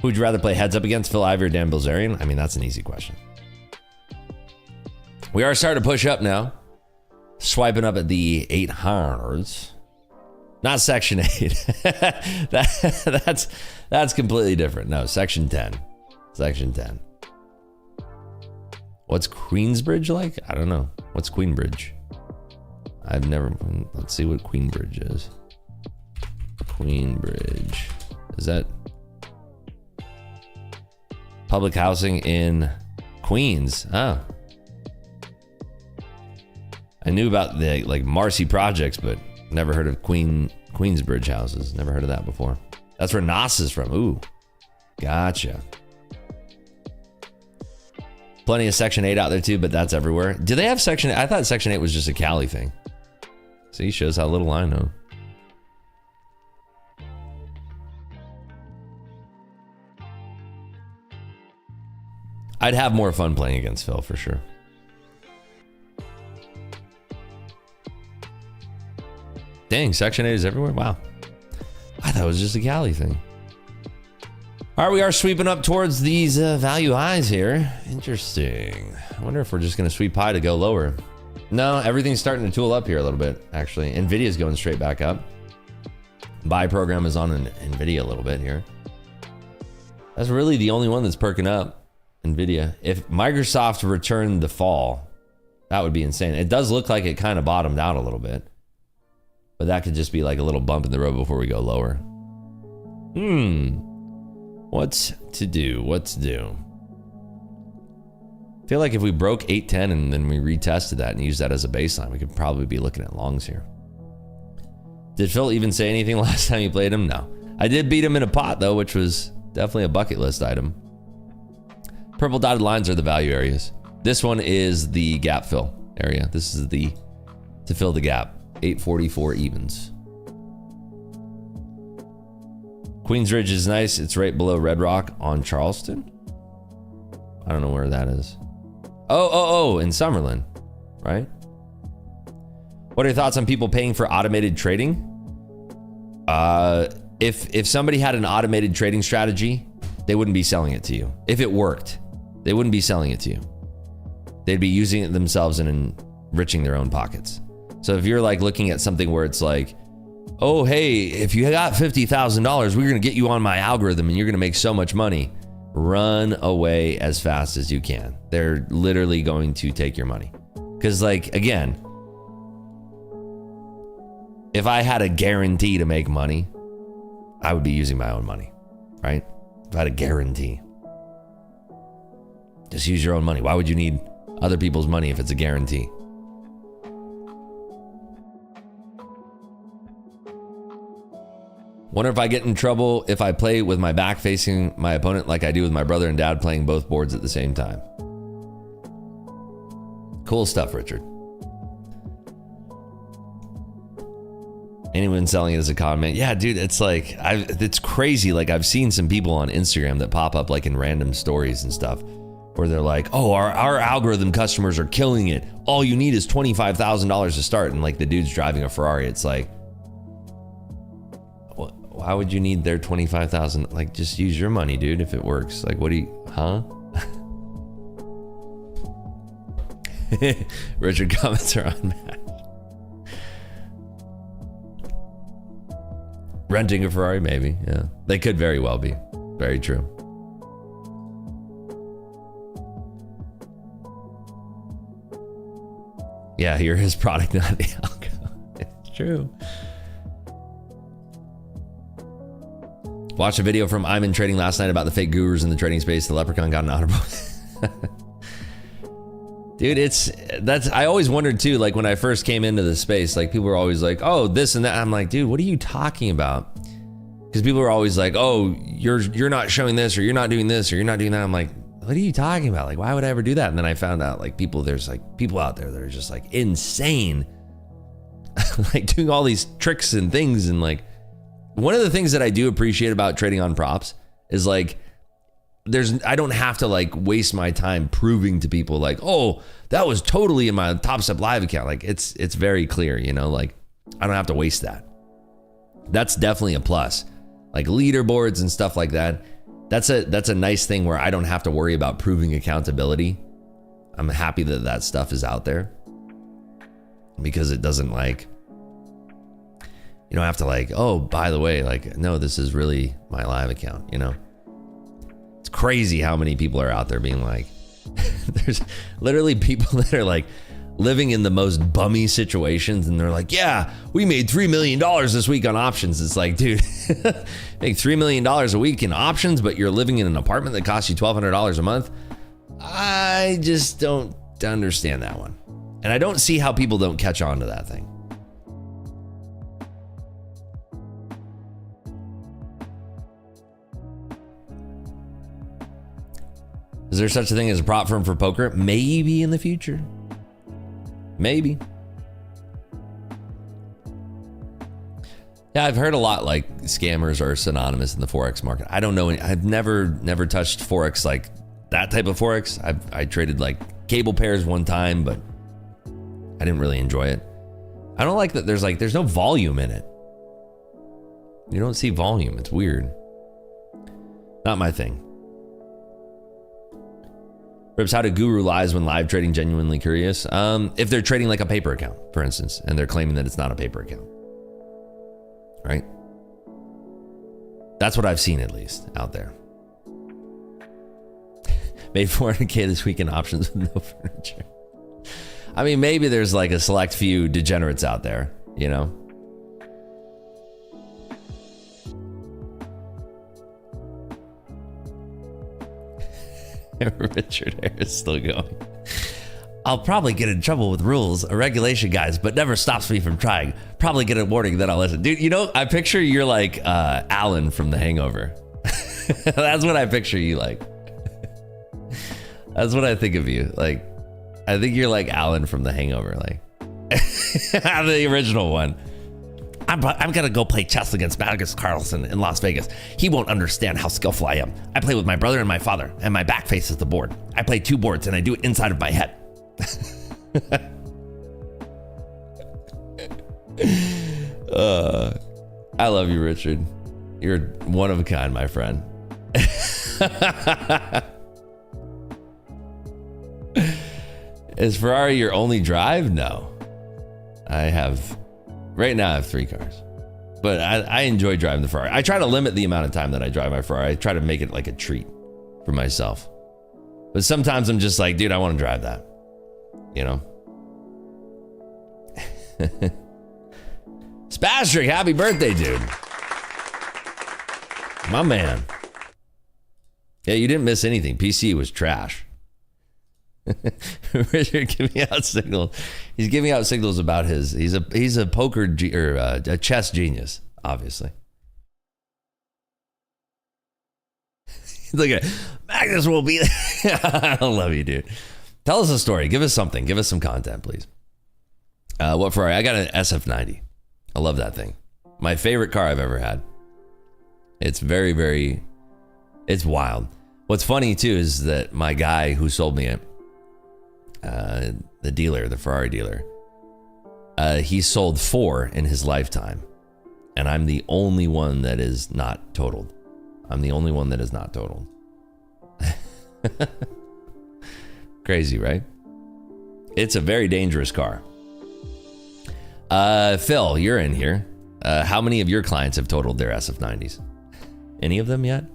Speaker 1: Who would you rather play heads up against, Phil Ivey or Dan Bilzerian? I mean, that's an easy question. We are starting to push up now. Swiping up at the 800s. Not Section 8. That's completely different. No, Section 10. Section 10. What's Queensbridge like? I don't know. What's Queenbridge? I've never... Let's see what Queenbridge is. Queenbridge. Is that... public housing in Queens? Oh. I knew about the like Marcy projects, but never heard of Queensbridge houses. Never heard of that before. That's where Nas is from. Ooh, gotcha. Plenty of Section 8 out there too, but that's everywhere. Do they have Section 8? I thought Section 8 was just a Cali thing. See, shows how little I know. I'd have more fun playing against Phil for sure. Dang, Section 8 is everywhere? Wow. I thought it was just a Cali thing. All right, we are sweeping up towards these value highs here. Interesting. I wonder if we're just going to sweep high to go lower. No, everything's starting to tool up here a little bit, actually. NVIDIA's going straight back up. Buy program is on NVIDIA a little bit here. That's really the only one that's perking up, NVIDIA. If Microsoft returned the fall, that would be insane. It does look like it kind of bottomed out a little bit. But that could just be like a little bump in the road before we go lower. What to do? What to do? I feel like if we broke 810 and then we retested that and used that as a baseline, we could probably be looking at longs here. Did Phil even say anything last time you played him? No. I did beat him in a pot though, which was definitely a bucket list item. Purple dotted lines are the value areas. This one is the gap fill area. This is the to fill the gap. 844 evens. Queensridge is nice. It's right below Red Rock on Charleston. I don't know where that is. Oh, in Summerlin, right? What are your thoughts on people paying for automated trading? If somebody had an automated trading strategy, they wouldn't be selling it to you. If it worked, they wouldn't be selling it to you. They'd be using it themselves and enriching their own pockets. So if you're like looking at something where it's like, oh, hey, if you got $50,000, we're going to get you on my algorithm and you're going to make so much money. Run away as fast as you can. They're literally going to take your money. Because like, again, if I had a guarantee to make money, I would be using my own money, right? If I had a guarantee. Just use your own money. Why would you need other people's money if it's a guarantee? Wonder if I get in trouble if I play with my back facing my opponent like I do with my brother and dad playing both boards at the same time. Cool stuff, Richard. Anyone selling it as a comment? Yeah, dude, it's like, it's crazy. Like I've seen some people on Instagram that pop up like in random stories and stuff where they're like, oh, our algorithm customers are killing it. All you need is $25,000 to start. And like the dude's driving a Ferrari. It's like, why would you need their 25,000? Like, just use your money, dude, if it works. Like, what do you, huh? Richard comments are unmatched. Renting a Ferrari, maybe, yeah. They could very well be. Very true. Yeah, you're his product, not the algo. It's true. Watched a video from I'm in trading last night about the fake gurus in the trading space. The leprechaun got an audible. Dude, I always wondered too, like when I first came into the space, like people were always like, oh, this and that. I'm like, dude, what are you talking about? Because people were always like, oh, you're not showing this, or you're not doing this, or you're not doing that. I'm like, what are you talking about? Like, why would I ever do that? And then I found out like there's like people out there that are just like insane, like doing all these tricks and things. And like, one of the things that I do appreciate about trading on props is like, I don't have to like waste my time proving to people like, oh, that was totally in my Top Step Live account. Like it's very clear, you know, like I don't have to waste that. That's definitely a plus. Like leaderboards and stuff like that. That's a nice thing where I don't have to worry about proving accountability. I'm happy that that stuff is out there because it doesn't like, you don't have to like, oh, by the way, like, no, this is really my live account, you know? It's crazy how many people are out there being like, there's literally people that are like living in the most bummy situations and they're like, yeah, we made $3 million this week on options. It's like, dude, make $3 million a week in options, but you're living in an apartment that costs you $1,200 a month. I just don't understand that one. And I don't see how people don't catch on to that thing. Is there such a thing as a prop firm for poker? Maybe in the future. Maybe. Yeah, I've heard a lot like scammers are synonymous in the Forex market. I don't know. I've never touched Forex like that type of Forex. I traded like cable pairs one time, but I didn't really enjoy it. I don't like that there's no volume in it. You don't see volume. It's weird. Not my thing. Rips, how do guru lies when live trading? Genuinely curious. If they're trading like a paper account, for instance, and they're claiming that it's not a paper account, right? That's what I've seen, at least, out there. Made 400K this week in options with no furniture. I mean, maybe there's like a select few degenerates out there, you know? Richard Harris still going. I'll probably get in trouble with rules or regulation guys, but never stops me from trying. Probably get a warning, then I'll listen. Dude, you know, I picture you're like Alan from The Hangover. That's what I picture you like. That's what I think of you. Like, I think you're like Alan from The Hangover, like the original one. I'm gonna go play chess against Magnus Carlsen in Las Vegas. He won't understand how skillful I am. I play with my brother and my father, and my back faces the board. I play two boards, and I do it inside of my head. I love you, Richard. You're one of a kind, my friend. Is Ferrari your only drive? No. Right now I have 3 cars, but I enjoy driving the Ferrari. I try to limit the amount of time that I drive my Ferrari. I try to make it like a treat for myself. But sometimes I'm just like, dude, I want to drive that, you know? Spastric, happy birthday, dude. My man. Yeah, you didn't miss anything. PC was trash. Richard giving out signals. He's giving out signals about he's a poker or a chess genius, obviously. Look at Magnus will be there. I love you, dude. Tell us a story. Give us something. Give us some content, please. What Ferrari? I got an SF90. I love that thing. My favorite car I've ever had. It's very, very, it's wild. What's funny too is that my guy who sold me it, the dealer, the Ferrari dealer, he sold 4 in his lifetime, and I'm the only one that is not totaled. I'm the only one that is not totaled. Crazy, right? It's a very dangerous car. Phil, you're in here. How many of your clients have totaled their SF90s? Any of them yet?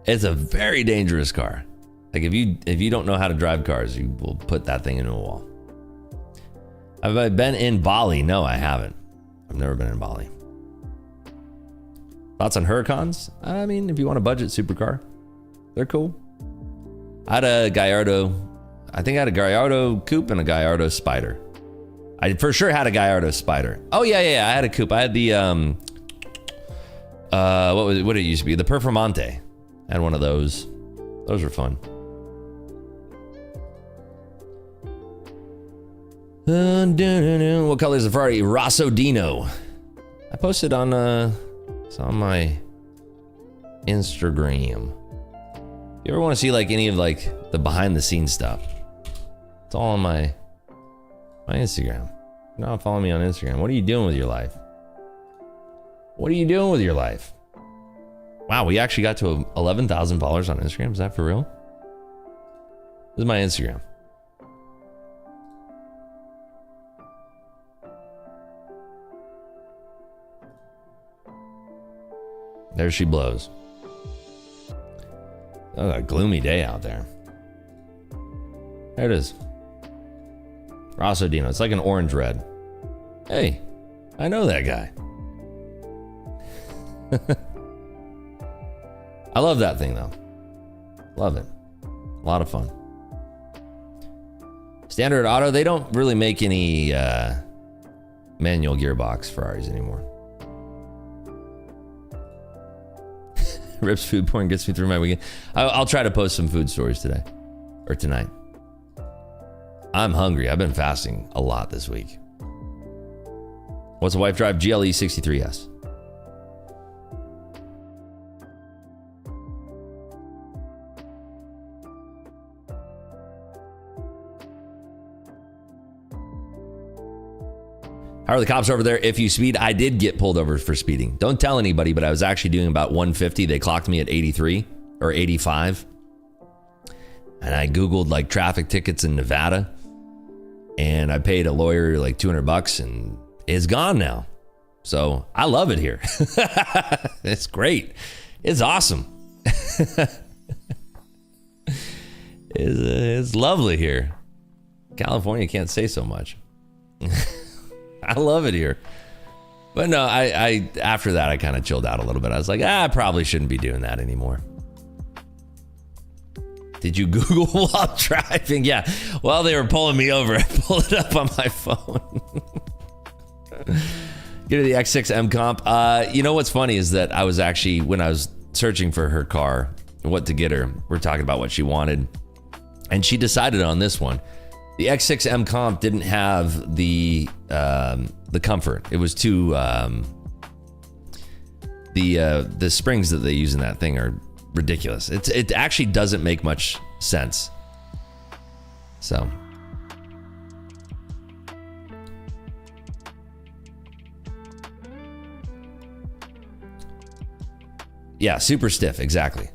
Speaker 1: It's a very dangerous car. Like if you don't know how to drive cars, you will put that thing into a wall. Have I been in Bali? No, I haven't. I've never been in Bali. Thoughts on Huracans? I mean, if you want a budget supercar, they're cool. I had a Gallardo. I think I had a Gallardo Coupe and a Gallardo Spider. I for sure had a Gallardo Spider. Oh yeah. I had a coupe. I had the what did it used to be? The Performante. I had one of those. Those were fun. What color is the Ferrari? Rosso Dino. I posted on it's on my Instagram. You ever want to see like any of like the behind the scenes stuff? It's all on my Instagram. You're not following me on Instagram. What are you doing with your life? What are you doing with your life? Wow, we actually got to 11,000 followers on Instagram. Is that for real? This is my Instagram. There she blows. Oh, a gloomy day out there. There it is. Rosso Dino. It's like an orange red. Hey, I know that guy. I love that thing though. Love it. A lot of fun. Standard auto, they don't really make any manual gearbox Ferraris anymore. Rips food porn gets me through my weekend. I'll try to post some food stories today or tonight. I'm hungry. I've been fasting a lot this week. What's the wife drive? GLE 63S. How are the cops over there if you speed? I did get pulled over for speeding. Don't tell anybody, but I was actually doing about 150. They clocked me at 83 or 85. And I Googled like traffic tickets in Nevada. And I paid a lawyer like $200 and it's gone now. So I love it here. It's great. It's awesome. It's lovely here. California can't say so much. I love it here. But no, I after that, I kind of chilled out a little bit. I was like, I probably shouldn't be doing that anymore. Did you Google while driving? Yeah. While they were pulling me over, I pulled it up on my phone. Get to the X6M comp. You know what's funny is that I was actually, when I was searching for her car, what to get her, we're talking about what she wanted. And she decided on this one. The X6M comp didn't have the comfort. It was too the springs that they use in that thing are ridiculous. It actually doesn't make much sense. So yeah, super stiff, exactly.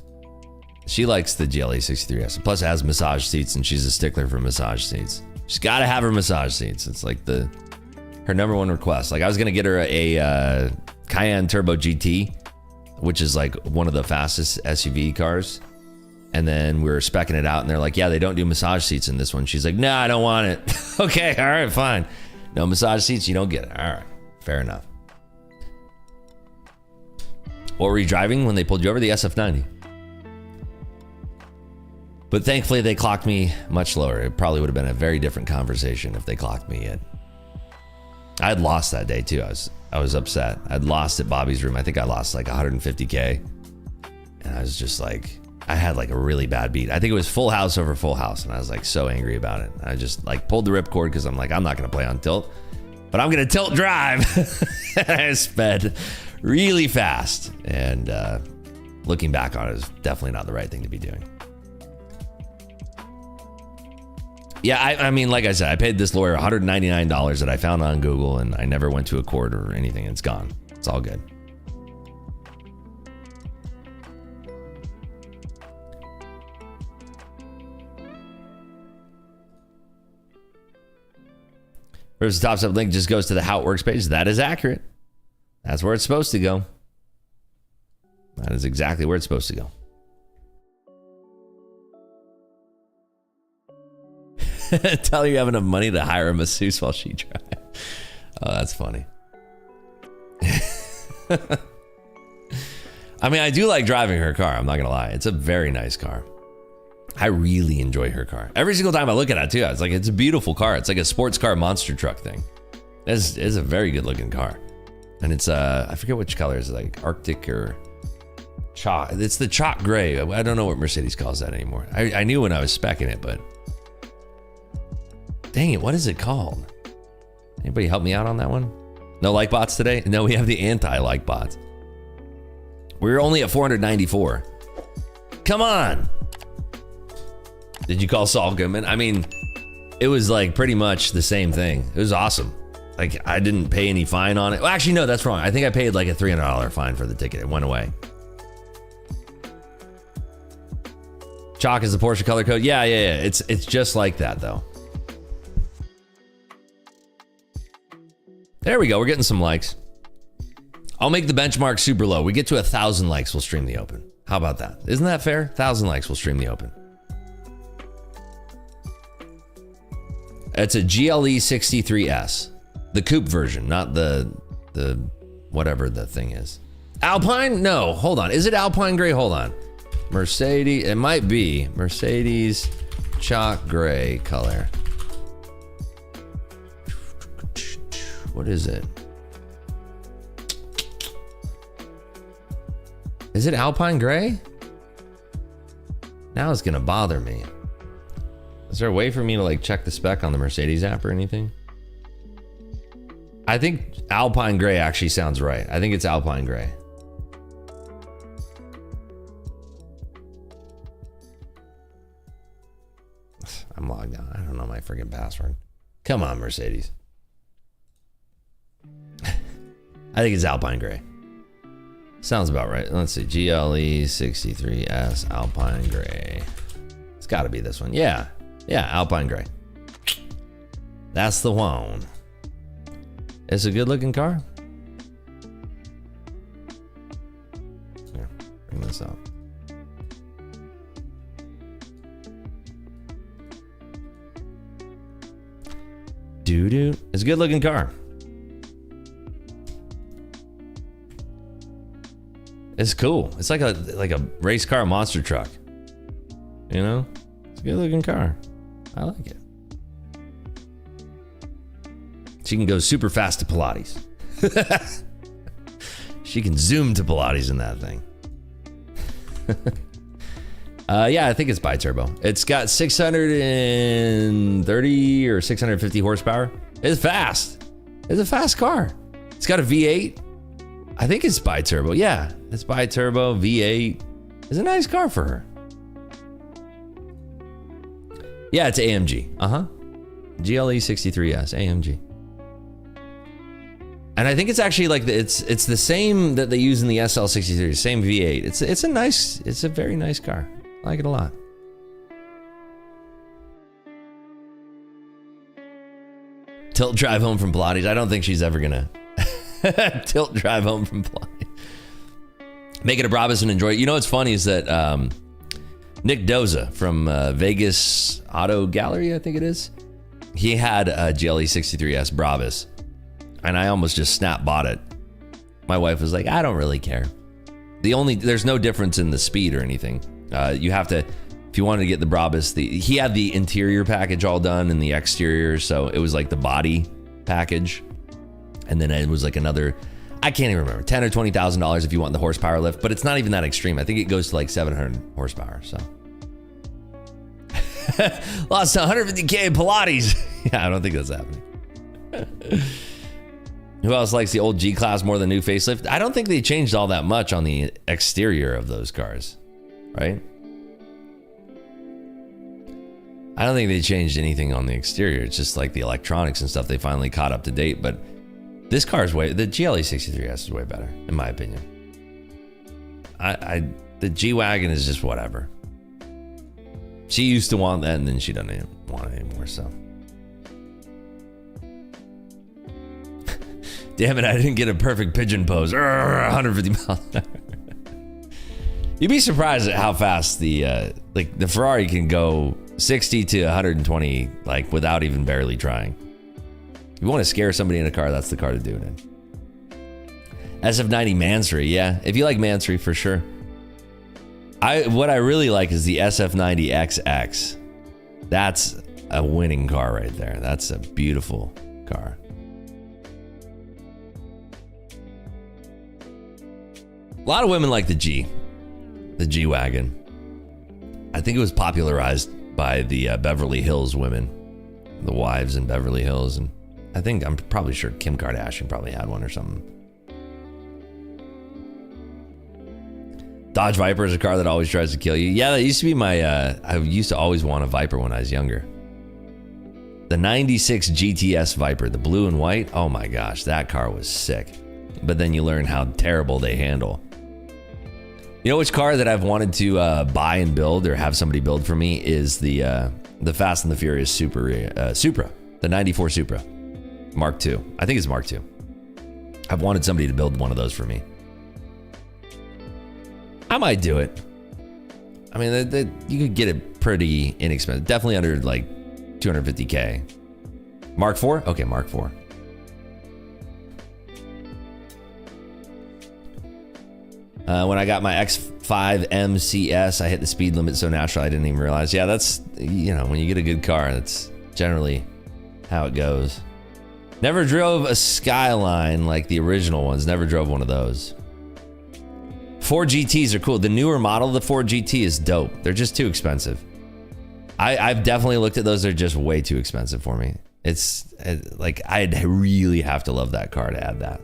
Speaker 1: She likes the GLE 63S. Plus it has massage seats and she's a stickler for massage seats. She's got to have her massage seats. It's like her number one request. Like I was going to get her a Cayenne Turbo GT, which is like one of the fastest SUV cars. And then we were speccing it out and they're like, yeah, they don't do massage seats in this one. She's like, no, I don't want it. Okay, all right, fine. No massage seats, you don't get it. All right, fair enough. What were you driving when they pulled you over? The SF90. But thankfully they clocked me much lower. It probably would have been a very different conversation if they clocked me in. I had lost that day too. I was upset. I'd lost at Bobby's room. I think I lost like 150K. And I was just like, I had like a really bad beat. I think it was full house over full house. And I was like so angry about it. I just like pulled the ripcord because I'm like, I'm not going to play on tilt, but I'm going to tilt drive. I sped really fast. And looking back on it, is definitely not the right thing to be doing. Yeah, I mean, like I said, I paid this lawyer $199 that I found on Google and I never went to a court or anything. It's gone. It's all good. There's the top step link just goes to the How It Works page. That is accurate. That's where it's supposed to go. That is exactly where it's supposed to go. Tell her you have enough money to hire a masseuse while she drives. Oh, that's funny. I mean, I do like driving her car. I'm not going to lie. It's a very nice car. I really enjoy her car. Every single time I look at it, too, it's like, it's a beautiful car. It's like a sports car monster truck thing. It's a very good looking car. And it's, I forget which color. It's like Arctic or chalk. It's the chalk gray. I don't know what Mercedes calls that anymore. I knew when I was speccing it, but dang it, what is it called? Anybody help me out on that one? No like bots today? No, we have the anti-like bots. We're only at 494. Come on. Did you call Saul Goodman? I mean, it was like pretty much the same thing. It was awesome. Like, I didn't pay any fine on it. Well, actually, no, that's wrong. I think I paid like a $300 fine for the ticket. It went away. Chalk is the Porsche color code. Yeah. It's just like that, though. There we go. We're getting some likes. I'll make the benchmark super low. We get to 1,000 likes, we'll stream the open. How about that? Isn't that fair? 1,000 likes, we'll stream the open. It's a GLE 63S. The coupe version, not the whatever the thing is. Alpine? No, hold on. Is it Alpine gray? Hold on. Mercedes, it might be. Mercedes chalk gray color. What is it? Is it Alpine gray? Now it's gonna bother me. Is there a way for me to like check the spec on the Mercedes app or anything? I think Alpine gray actually sounds right. I think it's Alpine gray. I'm logged out. I don't know my freaking password. Come on, Mercedes. I think it's Alpine gray. Sounds about right. Let's see. GLE 63S Alpine gray. It's got to be this one. Yeah, Alpine gray. That's the one. It's a good looking car. Here, bring this up. Doo-doo. It's a good looking car. It's cool. It's like a race car monster truck. You know? It's a good looking car. I like it. She can go super fast to Pilates. She can zoom to Pilates in that thing. Yeah, I think it's bi-turbo. It's got 630 or 650 horsepower. It's fast. It's a fast car. It's got a V8. I think it's bi-turbo. Yeah, it's bi-turbo, V8. It's a nice car for her. Yeah, it's AMG. GLE 63S, AMG. And I think it's actually like it's the same that they use in the SL63, same V8. It's a very nice car. I like it a lot. Tilt drive home from Pilates. I don't think she's ever gonna tilt drive home from Pilates. Make it a Brabus and enjoy it. You know what's funny is that Nick Doza from Vegas Auto Gallery, I think it is. He had a GLE 63S Brabus, and I almost just snap bought it. My wife was like, I don't really care. There's no difference in the speed or anything. You have to, if you wanted to get the Brabus, he had the interior package all done and the exterior, so it was like the body package. And then it was like another, I can't even remember, $10,000 or $20,000 if you want the horsepower lift, but it's not even that extreme. I think it goes to like 700 horsepower, so. Lost 150K in Pilates. Yeah, I don't think that's happening. Who else likes the old G-Class more than new facelift? I don't think they changed all that much on the exterior of those cars, right? I don't think they changed anything on the exterior. It's just like the electronics and stuff, they finally caught up to date, but this car is the GLE 63S is way better, in my opinion. The G-Wagon is just whatever. She used to want that, and then she doesn't even want it anymore, so. Damn it, I didn't get a perfect pigeon pose. 150 miles an hour. You'd be surprised at how fast the Ferrari can go 60 to 120, like, without even barely trying. If you want to scare somebody in a car, that's the car to do it in. SF90 Mansory, yeah. If you like Mansory, for sure. What I really like is the SF90 XX. That's a winning car right there. That's a beautiful car. A lot of women like the G-Wagon. I think it was popularized by the Beverly Hills women, the wives in Beverly Hills, and I'm probably sure Kim Kardashian probably had one or something. Dodge Viper is a car that always tries to kill you. Yeah, that used to be my, I used to always want a Viper when I was younger. The 96 GTS Viper, the blue and white. Oh my gosh, that car was sick. But then you learn how terrible they handle. You know which car that I've wanted to buy and build or have somebody build for me is the Fast and the Furious Supra, the 94 Supra, Mark II. I think it's Mark II. I've wanted somebody to build one of those for me. I might do it. I mean, you could get it pretty inexpensive. Definitely under like 250K. Mark IV? Okay, Mark IV. When I got my X5 MCS, I hit the speed limit so natural I didn't even realize. Yeah, that's, you know, when you get a good car, that's generally how it goes. Never drove a Skyline like the original ones. Never drove one of those. Ford GTs are cool. The newer model of the Ford GT is dope. They're just too expensive. I've definitely looked at those. They're just way too expensive for me. It's like, I'd really have to love that car to add that.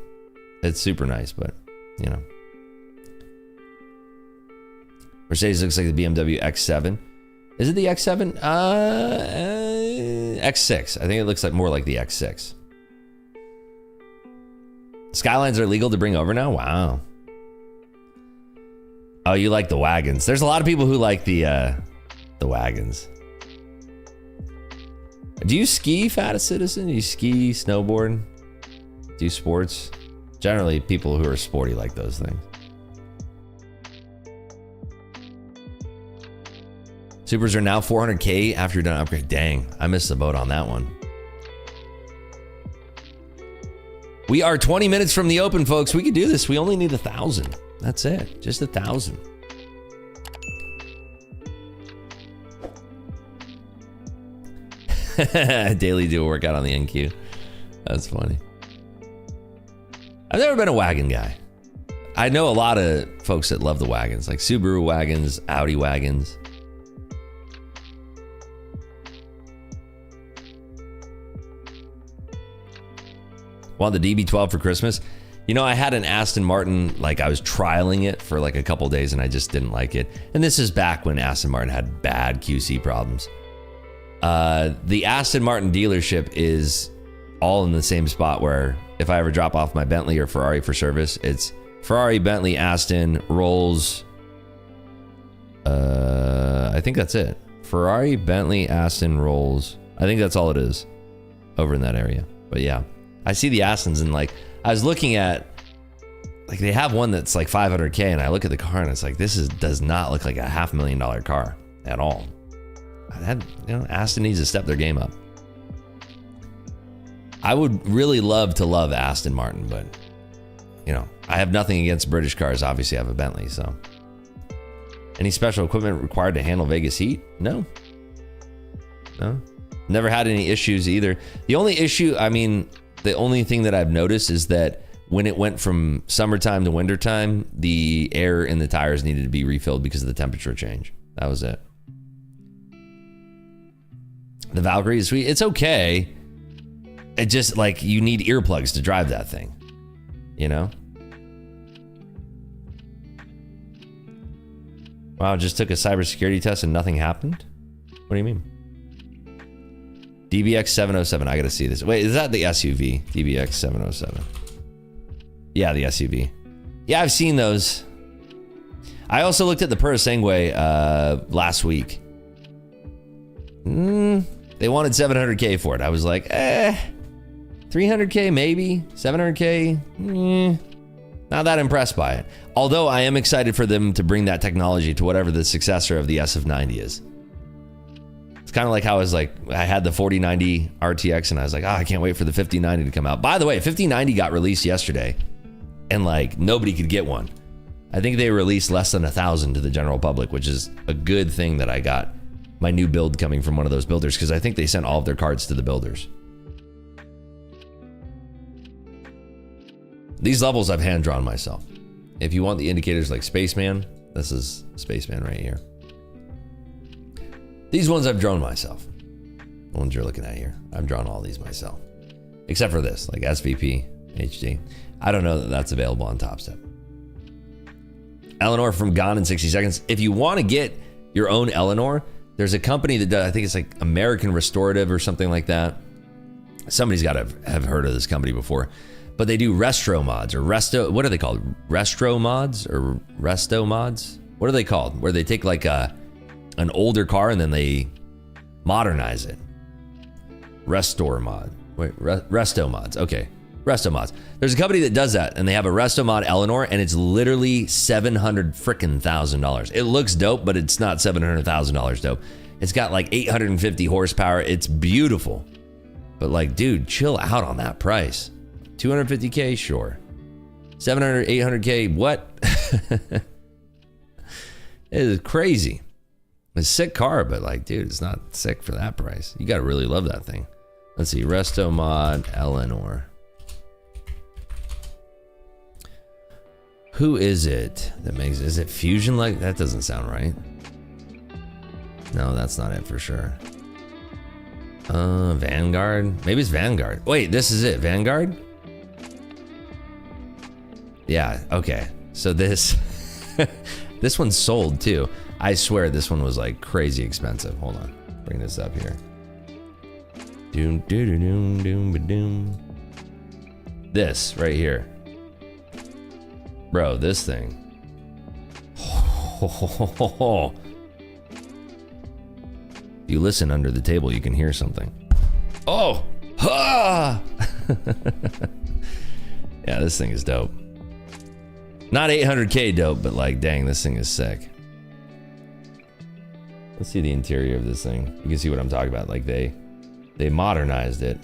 Speaker 1: It's super nice, but you know. Mercedes looks like the BMW X7. Is it the X7? X6. I think it looks like more like the X6. Skylines are legal to bring over now? Wow. Oh, you like the wagons. There's a lot of people who like the wagons. Do you ski, Fattest Citizen? Do you ski, snowboard? Do sports? Generally, people who are sporty like those things. Supers are now 400K after you're done upgrade. Dang, I missed the boat on that one. We are 20 minutes from the open, folks. We could do this. We only need 1,000. That's it. Just 1,000. Daily do a workout on the NQ. That's funny. I've never been a wagon guy. I know a lot of folks that love the wagons, like Subaru wagons, Audi wagons. Want the DB12 for Christmas? You know, I had an Aston Martin, like I was trialing it for like a couple days and I just didn't like it. And this is back when Aston Martin had bad QC problems. The Aston Martin dealership is all in the same spot where if I ever drop off my Bentley or Ferrari for service, it's Ferrari, Bentley, Aston, Rolls. I think that's it. Ferrari, Bentley, Aston, Rolls. I think that's all it is over in that area. But yeah, I see the Astons and like, I was looking at, like they have one that's like 500K and I look at the car and it's like, does not look like a $500,000 car at all. Aston needs to step their game up. I would really love to love Aston Martin, but you know, I have nothing against British cars. Obviously I have a Bentley, so. Any special equipment required to handle Vegas heat? No. Never had any issues either. The only issue, I mean, the only thing that I've noticed is that when it went from summertime to wintertime, the air in the tires needed to be refilled because of the temperature change. That was it. The Valkyrie is sweet. It's okay. It just like you need earplugs to drive that thing, you know? Wow, just took a cybersecurity test and nothing happened? What do you mean? DBX 707. I gotta see this. Wait, is that the SUV? DBX 707. Yeah, the SUV. Yeah, I've seen those. I also looked at the Purosangue last week. They wanted 700K for it. I was like, 300K maybe, 700K. Not that impressed by it. Although I am excited for them to bring that technology to whatever the successor of the SF90 is. It's kind of like how I was like, I had the 4090 RTX and I was like, I can't wait for the 5090 to come out. By the way, 5090 got released yesterday. and like nobody could get one. I think they released less than 1,000 to the general public, which is a good thing that I got my new build coming from one of those builders, because I think they sent all of their cards to the builders. These levels I've hand drawn myself. If you want the indicators like Spaceman, this is Spaceman right here. These ones I've drawn myself. The ones you're looking at here, I've drawn all these myself. Except for this, like SVP, HD. I don't know that that's available on Top Step. Eleanor from Gone in 60 Seconds. If you want to get your own Eleanor, there's a company that does, I think it's like American Restorative or something like that. Somebody's got to have heard of this company before. But they do Resto-mods or what are they called? Resto-mods or Resto-mods? What are they called? Where they take like an older car and then they modernize it. Restore-mod. Wait, Resto-mods. Okay. Resto-mods. There's a company that does that, and they have a Resto-mod Eleanor, and it's literally $700,000. It looks dope, but it's not $700,000 dope. It's got like 850 horsepower. It's beautiful. But like, dude, chill out on that price. 250K, sure. 700, 800K, what? It is crazy. It's a sick car, but like, dude, it's not sick for that price. You gotta really love that thing. Let's see, Resto-mod Eleanor. Who is it that makes, is it Fusion like? That doesn't sound right. No, that's not it for sure. Vanguard? Maybe it's Vanguard. Wait, this is it, Vanguard? Yeah, okay. So this, this one's sold too. I swear this one was like crazy expensive. Hold on, bring this up here. Doom, doom, doom, doom, doom. This right here. Bro, this thing. You listen under the table, you can hear something. Oh! Ah! Yeah, this thing is dope. Not 800K dope, but like, dang, this thing is sick. Let's see the interior of this thing. You can see what I'm talking about. Like they modernized it.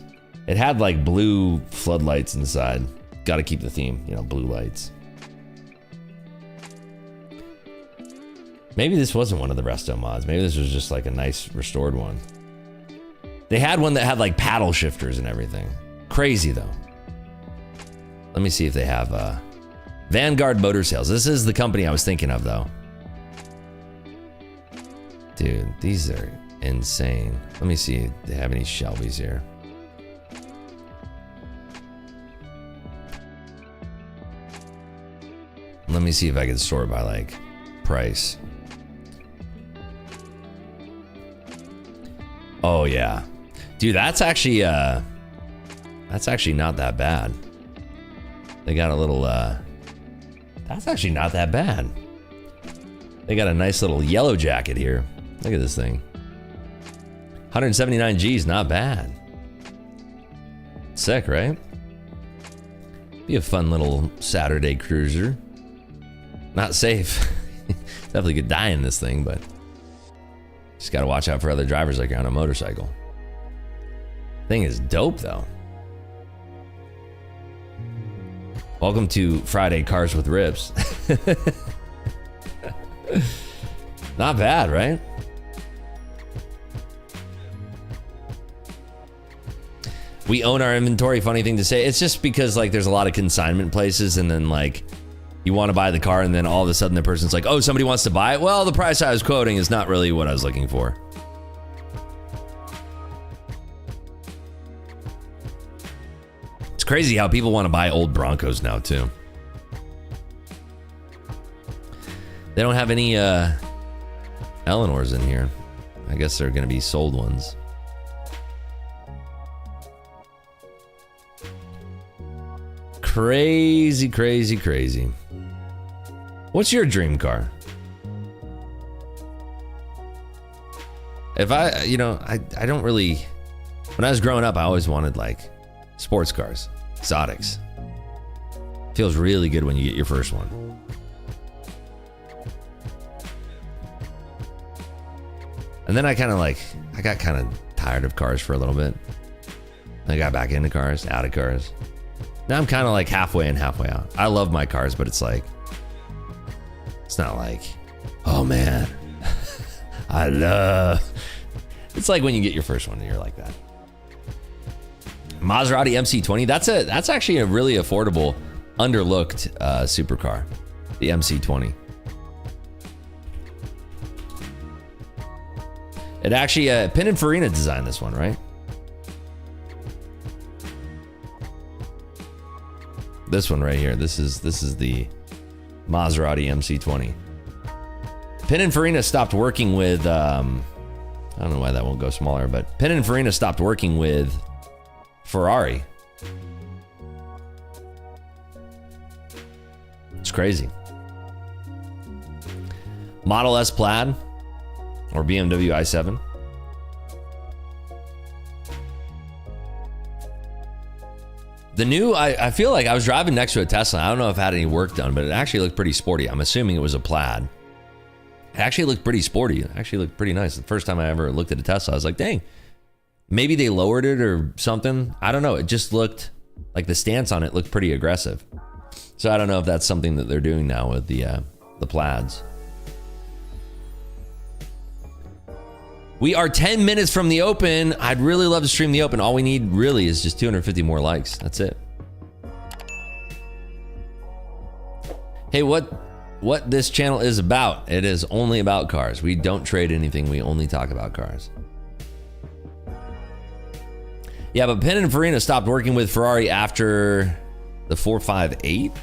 Speaker 1: It had like blue floodlights inside. Got to keep the theme, you know, blue lights. Maybe this wasn't one of the Resto mods. Maybe this was just like a nice restored one. They had one that had like paddle shifters and everything. Crazy though. Let me see if they have Vanguard Motor Sales. This is the company I was thinking of though. Dude, these are insane. Let me see if they have any Shelbys here. Let me see if I can sort by like price. Oh yeah, dude, that's actually not that bad. They got a little that's actually not that bad. They got a nice little yellow jacket here. Look at this thing. 179 G's, not bad. Sick, right? Be a fun little Saturday cruiser. Not safe. Definitely could die in this thing, but just gotta watch out for other drivers like you're on a motorcycle. Thing is dope though. Welcome to Friday Cars with Rips. Not bad, right? We own our inventory. Funny thing to say. It's just because like there's a lot of consignment places, and then like you want to buy the car, and then all of a sudden the person's like, oh, somebody wants to buy it. Well, the price I was quoting is not really what I was looking for. It's crazy how people want to buy old Broncos now too. They don't have any Eleanors in here. I guess they're gonna be sold ones. Crazy, crazy, crazy. What's your dream car? If I, you know, I don't really, when I was growing up, I always wanted like sports cars, exotics. Feels really good when you get your first one. And then I got kind of tired of cars for a little bit. I got back into cars, out of cars. Now I'm kind of like halfway in, halfway out. I love my cars, but it's like, it's not like, oh man, I love. It's like when you get your first one and you're like that. Maserati MC20. That's actually a really affordable, underlooked supercar. The MC20. It actually Pininfarina designed this one, right? This one right here. This is the Maserati MC20. Pininfarina stopped working with I don't know why that won't go smaller, but Pininfarina stopped working with Ferrari. It's crazy. Model S Plaid or BMW i7. The new, I feel like I was driving next to a Tesla. I don't know if it had any work done, but it actually looked pretty sporty. I'm assuming it was a Plaid. It actually looked pretty sporty. It actually looked pretty nice. The first time I ever looked at a Tesla, I was like, dang, maybe they lowered it or something. I don't know. It just looked like the stance on it looked pretty aggressive. So I don't know if that's something that they're doing now with the Plaids. We are 10 minutes from the open. I'd really love to stream the open. All we need really is just 250 more likes. That's it. Hey, what this channel is about? It is only about cars. We don't trade anything. We only talk about cars. Yeah, but Pininfarina stopped working with Ferrari after the 458.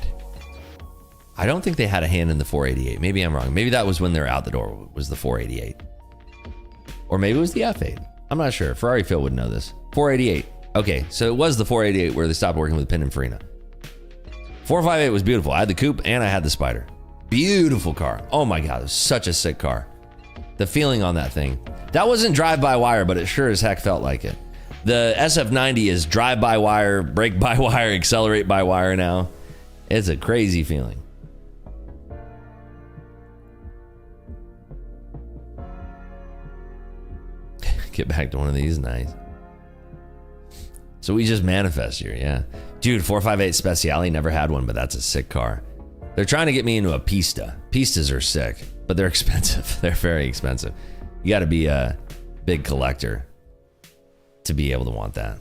Speaker 1: I don't think they had a hand in the 488. Maybe I'm wrong. Maybe that was when they were out the door, was the 488. Or maybe it was the F8. I'm not sure. Ferrari Phil would know this. 488. Okay, so it was the 488 where they stopped working with Pininfarina. 458 was beautiful. I had the coupe and I had the Spider. Beautiful car. Oh my God, it was such a sick car. The feeling on that thing. That wasn't drive-by-wire, but it sure as heck felt like it. The SF90 is drive-by-wire, brake-by-wire, accelerate-by-wire now. It's a crazy feeling. Get back to one of these, nice. So we just manifest here, yeah. Dude, 458 Speciale, never had one, but that's a sick car. They're trying to get me into a Pista. Pistas are sick, but they're expensive. They're very expensive. You got to be a big collector to be able to want that.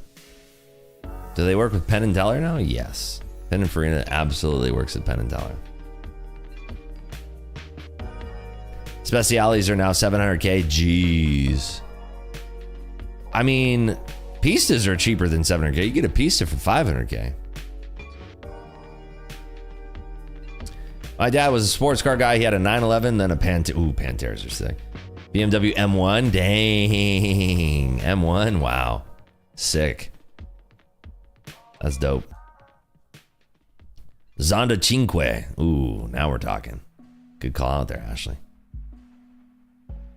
Speaker 1: Do they work with Penn and Teller now? Yes. Pininfarina absolutely works with Penn and Teller. Speciales are now 700K. Jeez. I mean, Pistas are cheaper than 700K. You get a Pista for 500K. My dad was a sports car guy. He had a 911, then a Pantera. Ooh, Panteras are sick. BMW M1. Dang. M1. Wow. Sick. That's dope. Zonda Cinque. Ooh, now we're talking. Good call out there, Ashley.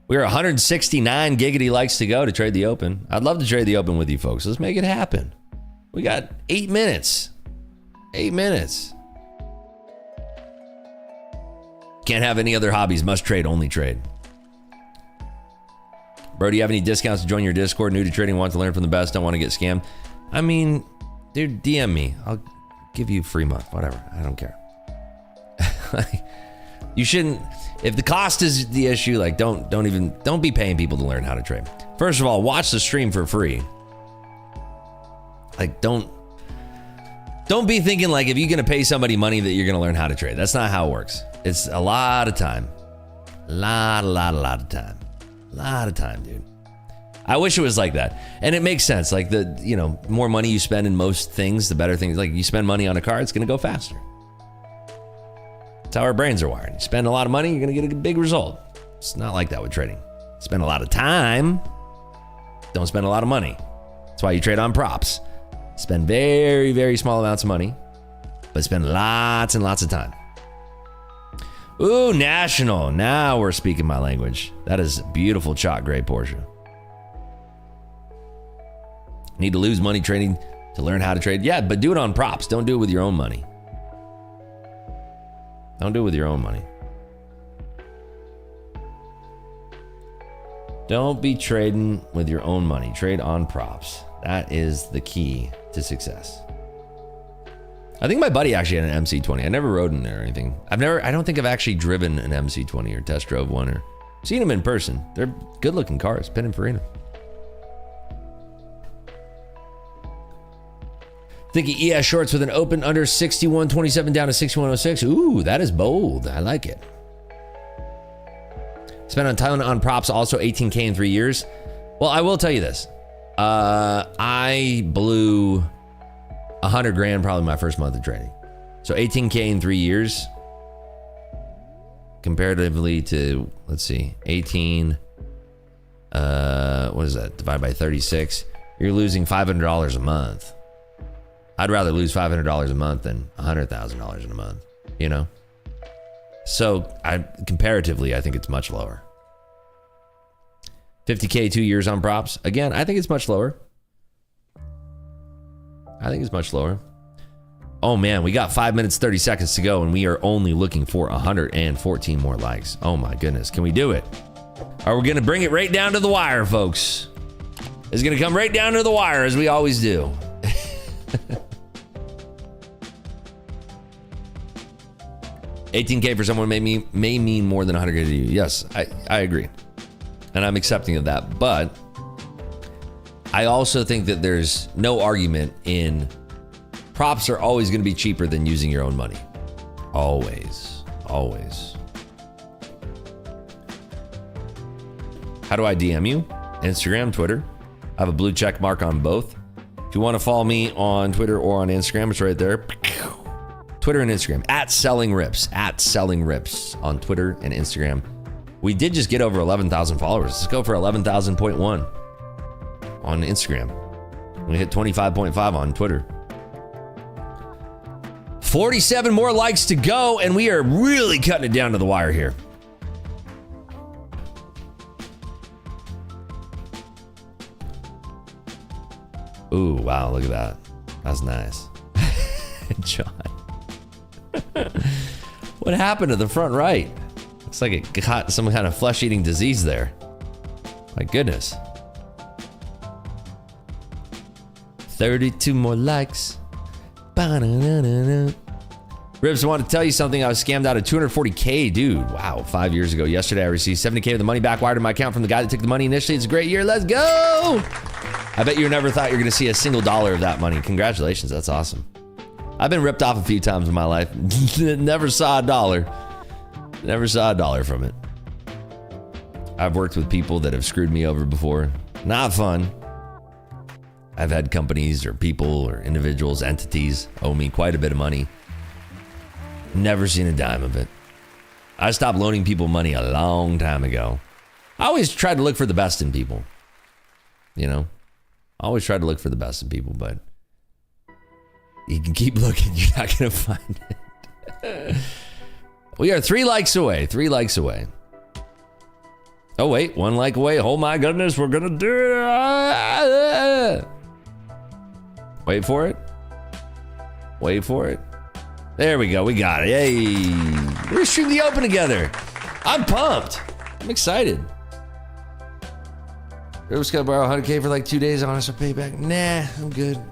Speaker 1: We're 169 giggity likes to go to trade the open. I'd love to trade the open with you folks. Let's make it happen. We got 8 minutes. 8 minutes. Can't have any other hobbies. Must trade, only trade. Bro, do you have any discounts to join your Discord? New to trading, want to learn from the best, don't want to get scammed. I mean, dude, DM me. I'll give you a free month. Whatever. I don't care. You shouldn't. If the cost is the issue, like don't be paying people to learn how to trade. First of all, watch the stream for free. Like don't be thinking like if you're gonna pay somebody money that you're gonna learn how to trade. That's not how it works. It's a lot of time. A lot of time. A lot of time, dude. I wish it was like that. And it makes sense. Like the more money you spend in most things, the better things. Like you spend money on a car, it's gonna go faster. That's how our brains are wired. You spend a lot of money, you're gonna get a big result. It's not like that with trading. Spend a lot of time, don't spend a lot of money. That's why you trade on props. Spend very, very small amounts of money, but spend lots and lots of time. Ooh, National. Now we're speaking my language. That is a beautiful chalk gray Porsche. Need to lose money trading to learn how to trade? Yeah, but do it on props. Don't do it with your own money. Don't do it with your own money. Don't be trading with your own money. Trade on props. That is the key to success. I think my buddy actually had an MC20. I never rode in there or anything. I don't think I've actually driven an MC20 or test drove one or seen them in person. They're good looking cars. Pininfarina. Thinking ES shorts with an open under 61.27 down to 61.06. Ooh, that is bold. I like it. Spent on Thailand on props, also 18K in 3 years. Well, I will tell you this. I blew 100 grand probably my first month of trading. So 18K in 3 years. Comparatively to, let's see, 18. What is that? Divided by 36. You're losing $500 a month. I'd rather lose $500 a month than $100,000 in a month, you know? So comparatively, I think it's much lower. 50K 2 years on props. Again, I think it's much lower. I think it's much lower. Oh man, we got 5 minutes, 30 seconds to go and we are only looking for 114 more likes. Oh my goodness, can we do it? Are we gonna bring it right down to the wire, folks? It's gonna come right down to the wire as we always do. $18K for someone may mean more than 100K to you. Yes, I agree. And I'm accepting of that. But I also think that there's no argument in props are always going to be cheaper than using your own money. Always. Always. How do I DM you? Instagram, Twitter. I have a blue check mark on both. If you want to follow me on Twitter or on Instagram, it's right there. Twitter and Instagram, at Selling Rips on Twitter and Instagram. We did just get over 11,000 followers. Let's go for 11,000.1 on Instagram. We hit 25.5 on Twitter. 47 more likes to go, and we are really cutting it down to the wire here. Ooh, wow, look at that. That's nice. John. What happened to the front right? Looks like it got some kind of flesh-eating disease there. My goodness. 32 more likes. Ba-na-na-na-na. Ribs, I want to tell you something. I was scammed out of 240K, dude. Wow, 5 years ago. Yesterday, I received 70K with the money back wired to my account from the guy that took the money initially. It's a great year. Let's go. I bet you never thought you were going to see a single dollar of that money. Congratulations. That's awesome. I've been ripped off a few times in my life. Never saw a dollar. Never saw a dollar from it. I've worked with people that have screwed me over before. Not fun. I've had companies or people or individuals, entities owe me quite a bit of money. Never seen a dime of it. I stopped loaning people money a long time ago. I always tried to look for the best in people. You know? I always tried to look for the best in people, but you can keep looking, you're not going to find it. We are 3 likes away. 3 likes away. Oh, wait. 1 like away. Oh, my goodness. We're going to do it. Wait for it. Wait for it. There we go. We got it. Yay. We're going to stream the Open together. I'm pumped. I'm excited. River's got to borrow 100K for like 2 days on us to pay back. Nah, I'm good.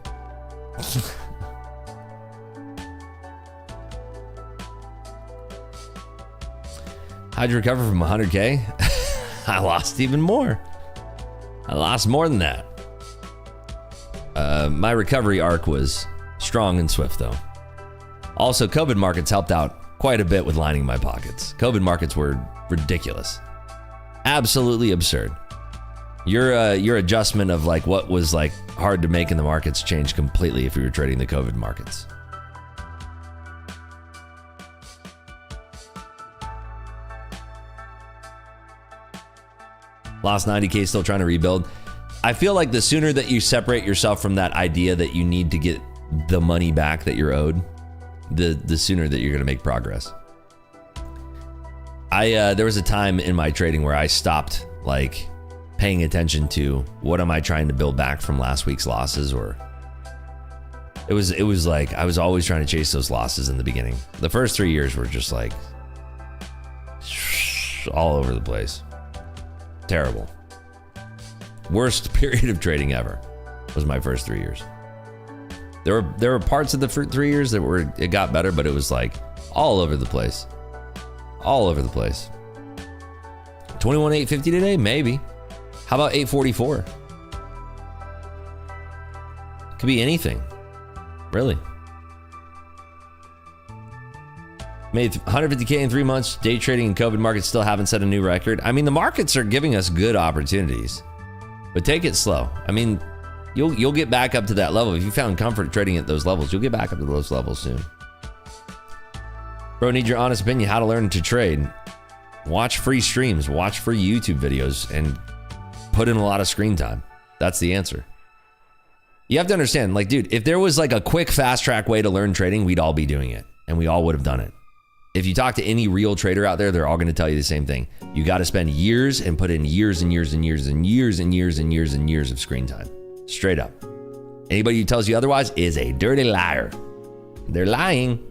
Speaker 1: How'd you recover from 100K? I lost even more. I lost more than that. My recovery arc was strong and swift, though. Also, COVID markets helped out quite a bit with lining my pockets. COVID markets were ridiculous. Absolutely absurd. Your adjustment of like what was like hard to make in the markets changed completely if you were trading the COVID markets. Lost 90K, still trying to rebuild. I feel like the sooner that you separate yourself from that idea that you need to get the money back that you're owed, the sooner that you're going to make progress. There was a time in my trading where I stopped like paying attention to what am I trying to build back from last week's losses, or it was like I was always trying to chase those losses in the beginning. The first 3 years were just like all over the place. Terrible. Worst period of trading ever was my first 3 years. There were parts of the 3 years that it got better, but it was like all over the place. All over the place. 21,850 today? Maybe. How about 844? Could be anything. Really. Made 150K in 3 months. Day trading and COVID markets still haven't set a new record. I mean, the markets are giving us good opportunities, but take it slow. I mean, you'll get back up to that level. If you found comfort trading at those levels, you'll get back up to those levels soon. Bro, need your honest opinion how to learn to trade. Watch free streams, watch free YouTube videos, and put in a lot of screen time. That's the answer. You have to understand, like, dude, if there was like a quick fast track way to learn trading, we'd all be doing it, and we all would have done it. If you talk to any real trader out there, they're all going to tell you the same thing. You got to spend years and put in years and years and years and years and years and years and years of screen time. Straight up. Anybody who tells you otherwise is a dirty liar. They're lying.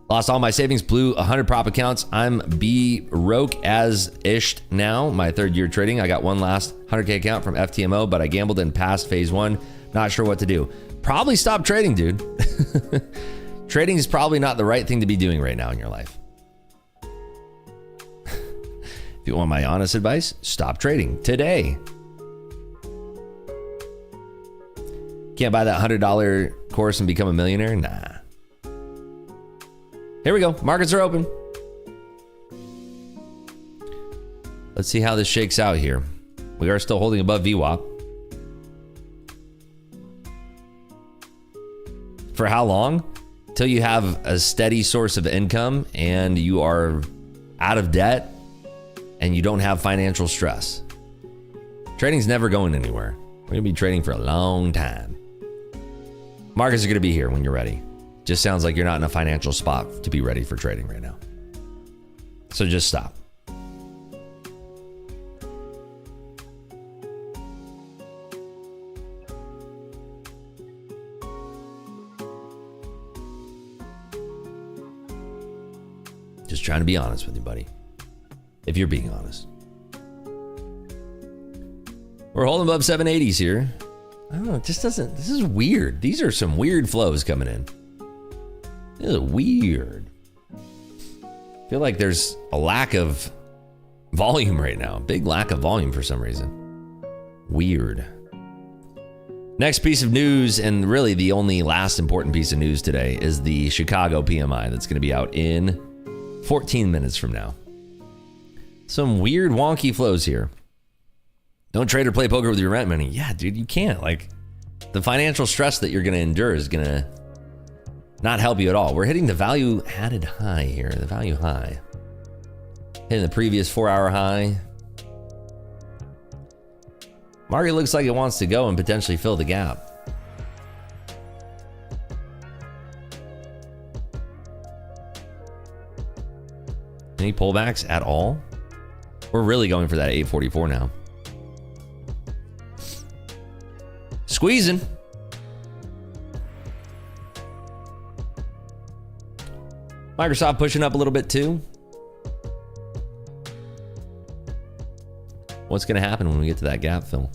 Speaker 1: Lost all my savings, blew 100 prop accounts. I'm broke as ished now. My 3rd year trading. I got one last 100K account from FTMO, but I gambled and passed phase 1. Not sure what to do. Probably stop trading, dude. Trading is probably not the right thing to be doing right now in your life. If you want my honest advice, stop trading today. Can't buy that $100 course and become a millionaire? Nah. Here we go. Markets are open. Let's see how this shakes out here. We are still holding above VWAP. For how long? Till you have a steady source of income and you are out of debt and you don't have financial stress. Trading's never going anywhere. We're gonna be trading for a long time. Markets are gonna be here when you're ready. Just sounds like you're not in a financial spot to be ready for trading right now. So just stop. Just trying to be honest with you, buddy. If you're being honest. We're holding above 780s here. I don't know, it just doesn't, this is weird. These are some weird flows coming in. This is weird. I feel like there's a lack of volume right now. Big lack of volume for some reason. Weird. Next piece of news, and really the only last important piece of news today, is the Chicago PMI that's going to be out in 14 minutes from now. Some weird wonky flows here. Don't trade or play poker with your rent money. Yeah, dude, you can't. Like, the financial stress that you're going to endure is going to not help you at all. We're hitting the value added high here, the value high. Hitting the previous 4-hour high. Market looks like it wants to go and potentially fill the gap. Any pullbacks at all? We're really going for that 844 now. Squeezing. Microsoft pushing up a little bit too. What's going to happen when we get to that gap fill?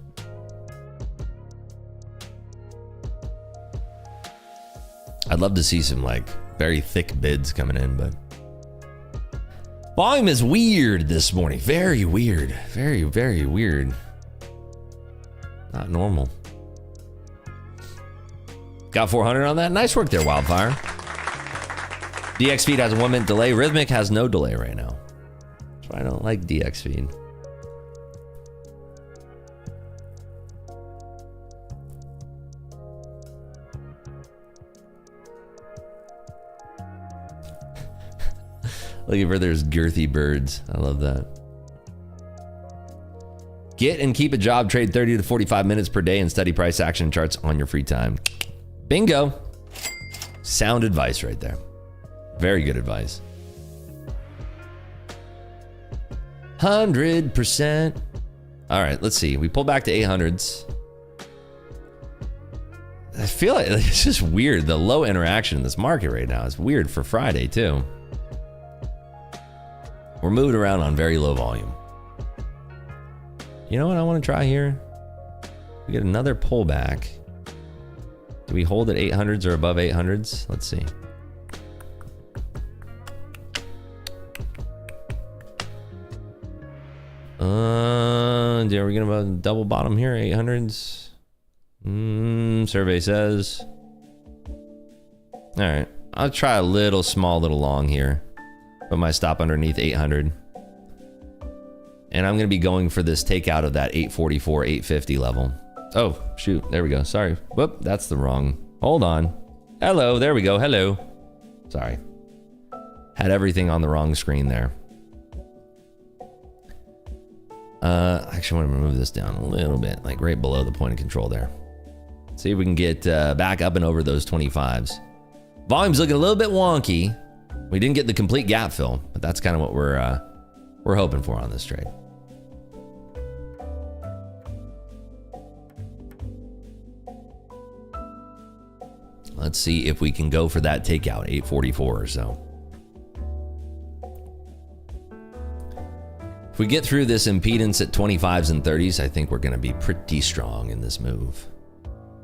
Speaker 1: I'd love to see some like very thick bids coming in, but volume is weird this morning. Very weird. Very, very weird. Not normal. Got 400 on that. Nice work there, Wildfire. DX feed has a 1 minute delay. Rhythmic has no delay right now. That's why I don't like DX feed. Looking for there's girthy birds. I love that. Get and keep a job, trade 30 to 45 minutes per day and study price action charts on your free time. Bingo. Sound advice right there. Very good advice. 100%. All right, let's see. We pull back to 800s. I feel like it's just weird. The low interaction in this market right now is weird for Friday too. We're moving around on very low volume. You know what I want to try here? We We get another pullback. Do we hold at 800s or above 800s? Let's see. Are we gonna double bottom here? 800s. Survey says. All right, I'll try a little small, little long here. Put my stop underneath 800. And I'm gonna be going for this takeout of that 844, 850 level. Oh, shoot, there we go. Sorry, whoop, that's the wrong. Hold on. Hello, there we go, hello. Sorry. Had everything on the wrong screen there. Actually, I want to move this down a little bit, like right below the point of control there. See if we can get back up and over those 25s. Volume's looking a little bit wonky. We didn't get the complete gap fill, but that's kind of what we're hoping for on this trade. Let's see if we can go for that takeout, 844 or so. If we get through this impedance at 25s and 30s, I think we're going to be pretty strong in this move.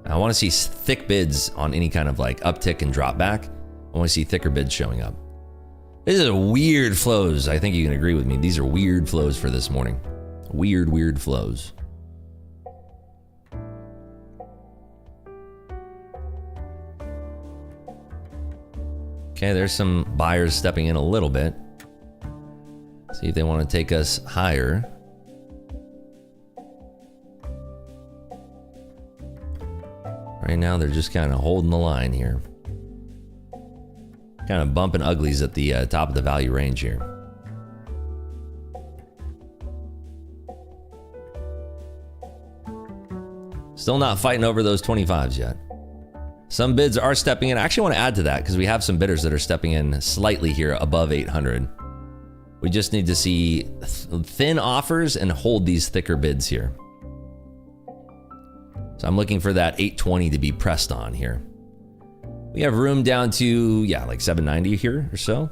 Speaker 1: I want to see thick bids on any kind of like uptick and drop back. I want to see thicker bids showing up. These are weird flows. I think you can agree with me. These are weird flows for this morning. Weird flows. Okay, there's some buyers stepping in a little bit. See if they want to take us higher. Right now, they're just kind of holding the line here. Kind of bumping uglies at the top of the value range here. Still not fighting over those 25s yet. Some bids are stepping in. I actually want to add to that because we have some bidders that are stepping in slightly here above 800. We just need to see thin offers and hold these thicker bids here. So I'm looking for that 820 to be pressed on here. We have room down to, yeah, like 790 here or so.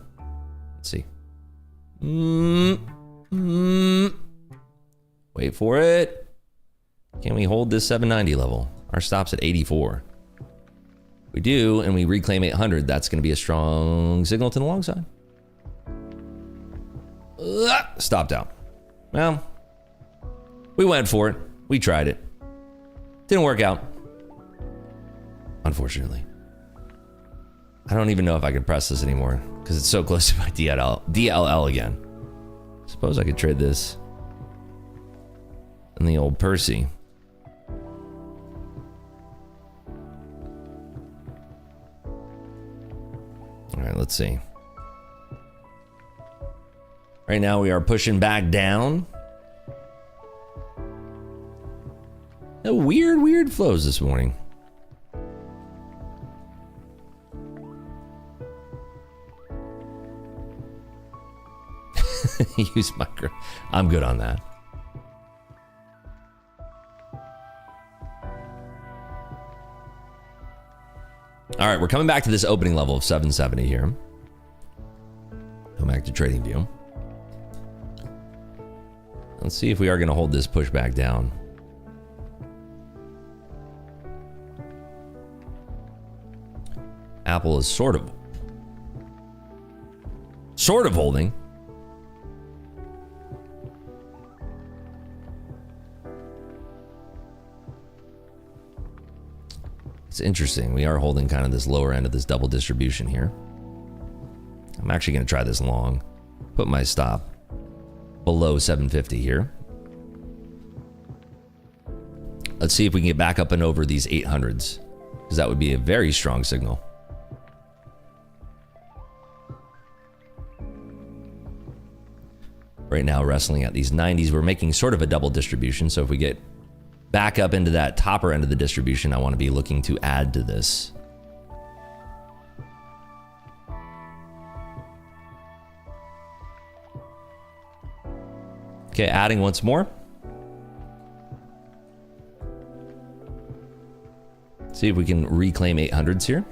Speaker 1: Let's see. Wait for it. Can we hold this 790 level? Our stop's at 84. If we do, and we reclaim 800, that's going to be a strong signal to the long side. Stopped out. Well, we went for it. We tried it. Didn't work out. Unfortunately. I don't even know if I can press this anymore because it's so close to my DLL again. Suppose I could trade this in the old Percy. All right, let's see. Right now we are pushing back down. Weird flows this morning. Use micro. I'm good on that. All right, we're coming back to this opening level of 770 here. Come back to trading view. Let's see if we are going to hold this push back down. Apple is sort of holding. It's interesting. We are holding kind of this lower end of this double distribution here. I'm actually going to try this long. Put my stop below 750 here. Let's see if we can get back up and over these 800s, because that would be a very strong signal. Right now, wrestling at these 90s, we're making sort of a double distribution. So if we get back up into that topper end of the distribution, I want to be looking to add to this. Okay, adding once more. See if we can reclaim 800s here.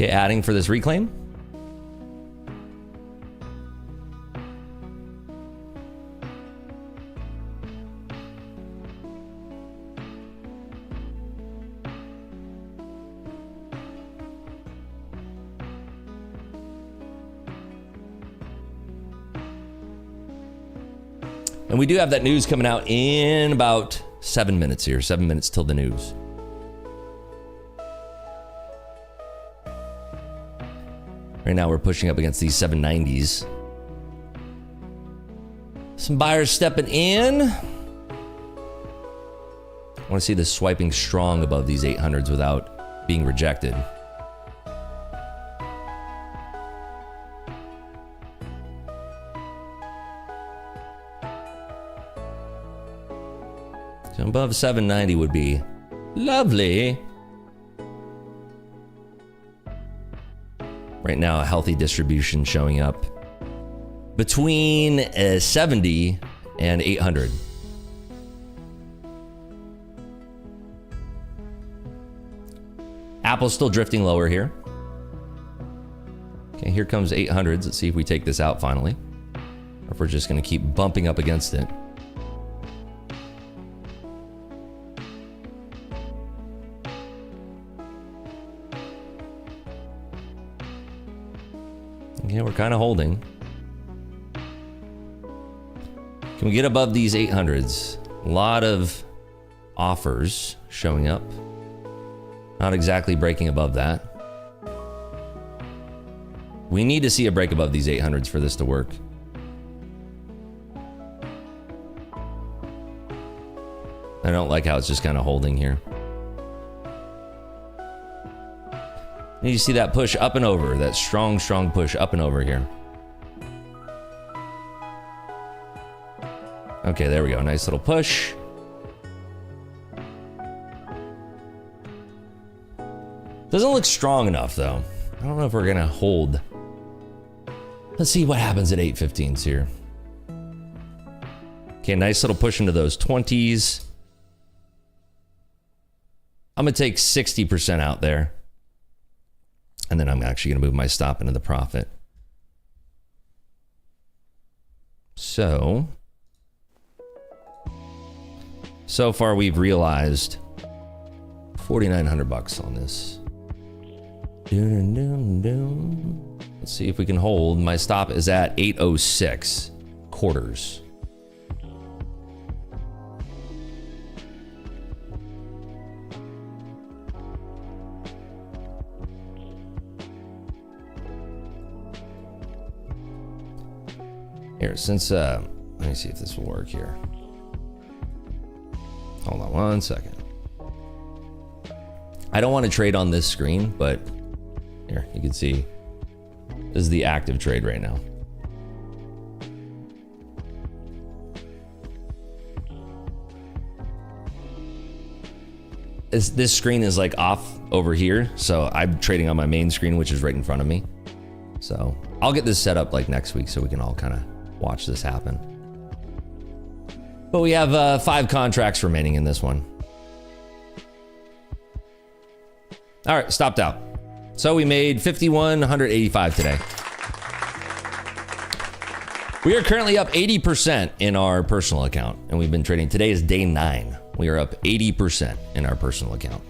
Speaker 1: Okay, adding for this reclaim. And we do have that news coming out in about 7 minutes here. 7 minutes till the news. Right now we're pushing up against these 790s. Some buyers stepping in. I want to see this swiping strong above these 800s without being rejected. So above 790 would be lovely. Right now, a healthy distribution showing up between 70 and 800. Apple's still drifting lower here. Okay, here comes 800s. Let's see if we take this out finally, or if we're just going to keep bumping up against it. Yeah, we're kind of holding. Can we get above these 800s? A lot of offers showing up. Not exactly breaking above that. We need to see a break above these 800s for this to work. I don't like how it's just kind of holding here. Need to see that push up and over, that strong push up and over here. Okay, there we go. Nice little push. Doesn't look strong enough though. I don't know if we're gonna hold. Let's see what happens at 815s here. Okay, nice little push into those 20s. I'm gonna take 60% out there. And then I'm actually going to move my stop into the profit. So far we've realized $4,900 on this. Let's see if we can hold. My stop is at 806 quarters. Here, since, let me see if this will work here. Hold on one second. I don't want to trade on this screen, but here, you can see this is the active trade right now. This screen is like off over here, so I'm trading on my main screen, which is right in front of me. So I'll get this set up like next week so we can all kind of watch this happen. But we have 5 contracts remaining in this one. All right, stopped out. So we made 5,185 today. We are currently up 80% in our personal account, and we've been trading. Today is day 9. We are up 80% in our personal account.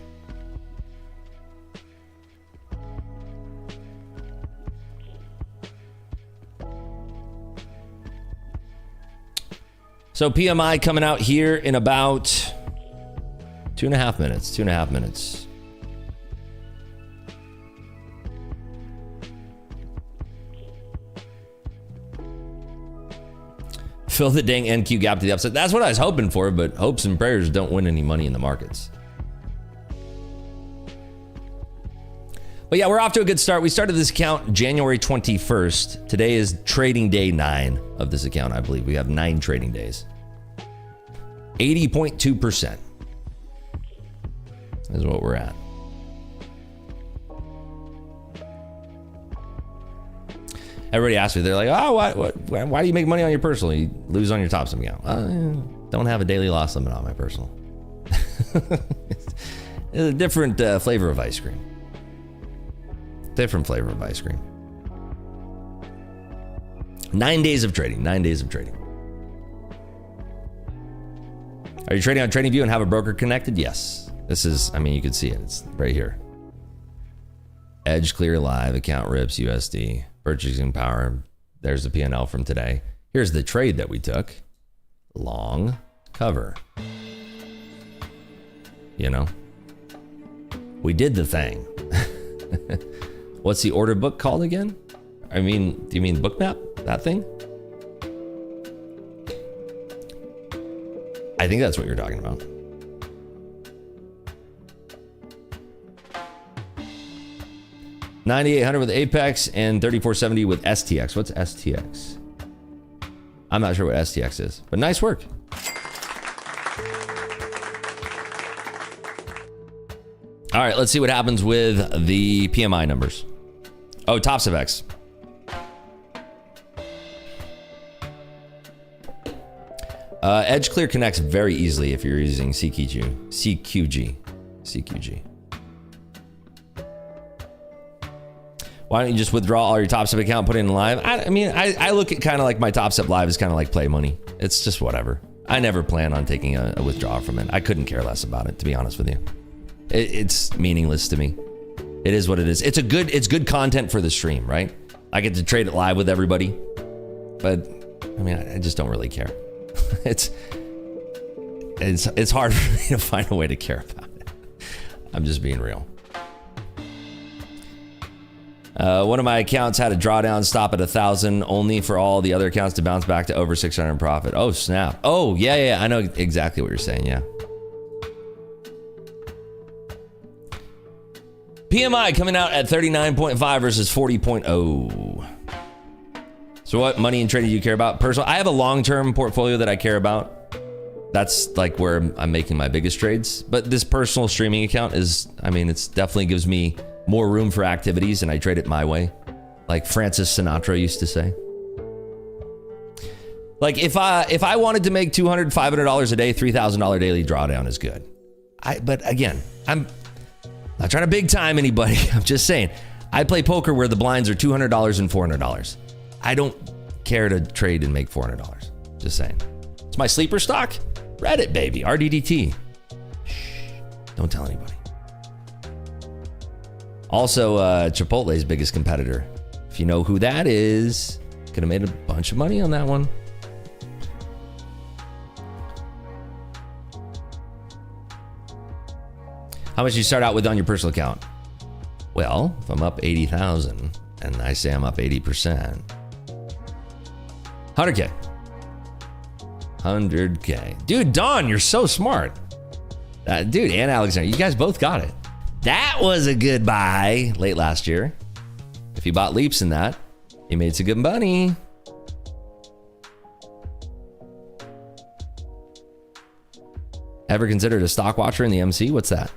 Speaker 1: So PMI coming out here in about 2.5 minutes. 2.5 minutes. Fill the dang NQ gap to the upside. That's what I was hoping for, but hopes and prayers don't win any money in the markets. But yeah, we're off to a good start. We started this account January 21st. Today is trading day 9 of this account, I believe. We have 9 trading days. 80.2% is what we're at. Everybody asks me, they're like, oh, why do you make money on your personal? You lose on your top sum account. Don't have a daily loss limit on my personal. It's a different flavor of ice cream. Different flavor of ice cream. 9 days of trading. 9 days of trading. Are you trading on TradingView and have a broker connected? Yes. This is, I mean, you can see it. It's right here. Edge clear live, account rips, USD, purchasing power. There's the P&L from today. Here's the trade that we took. Long cover. You know, we did the thing. What's the order book called again? I mean, do you mean bookmap? That thing? I think that's what you're talking about. $9,800 with Apex and $3,470 with STX. What's STX? I'm not sure what STX is, but nice work. All right, let's see what happens with the PMI numbers. Oh, TopsFX. Edge Clear connects very easily if you're using CQG. Why don't you just withdraw all your TopStep account and put it in live? I mean, I look at kind of like my TopStep live as kind of like play money. It's just whatever. I never plan on taking a withdrawal from it. I couldn't care less about it, to be honest with you. It's meaningless to me. It is what it is. It's good content for the stream, right? I get to trade it live with everybody, but I mean, I just don't really care. It's hard for me to find a way to care about it. I'm just being real. One of my accounts had a drawdown stop at 1,000 only for all the other accounts to bounce back to over 600 in profit. Oh, snap. Oh, yeah. I know exactly what you're saying. Yeah. PMI coming out at 39.5 versus 40.0. So what money and trading do you care about? Personal. I have a long-term portfolio that I care about. That's like where I'm making my biggest trades. But this personal streaming account is, I mean, it's definitely gives me more room for activities, and I trade it my way. Like Francis Sinatra used to say. Like if I wanted to make $200, $500 a day, $3,000 daily drawdown is good. But again, I'm not trying to big time anybody. I'm just saying, I play poker where the blinds are $200 and $400. I don't care to trade and make $400. Just saying. It's my sleeper stock. Reddit, baby. RDDT. Shh. Don't tell anybody. Also, Chipotle's biggest competitor. If you know who that is, could have made a bunch of money on that one. How much do you start out with on your personal account? Well, if I'm up 80,000 and I say I'm up 80%, 100K. 100K. Dude, Don, you're so smart. Dude, and Alexander, you guys both got it. That was a good buy late last year. If you bought leaps in that, you made some good money. Ever considered a stock watcher in the MC? What's that?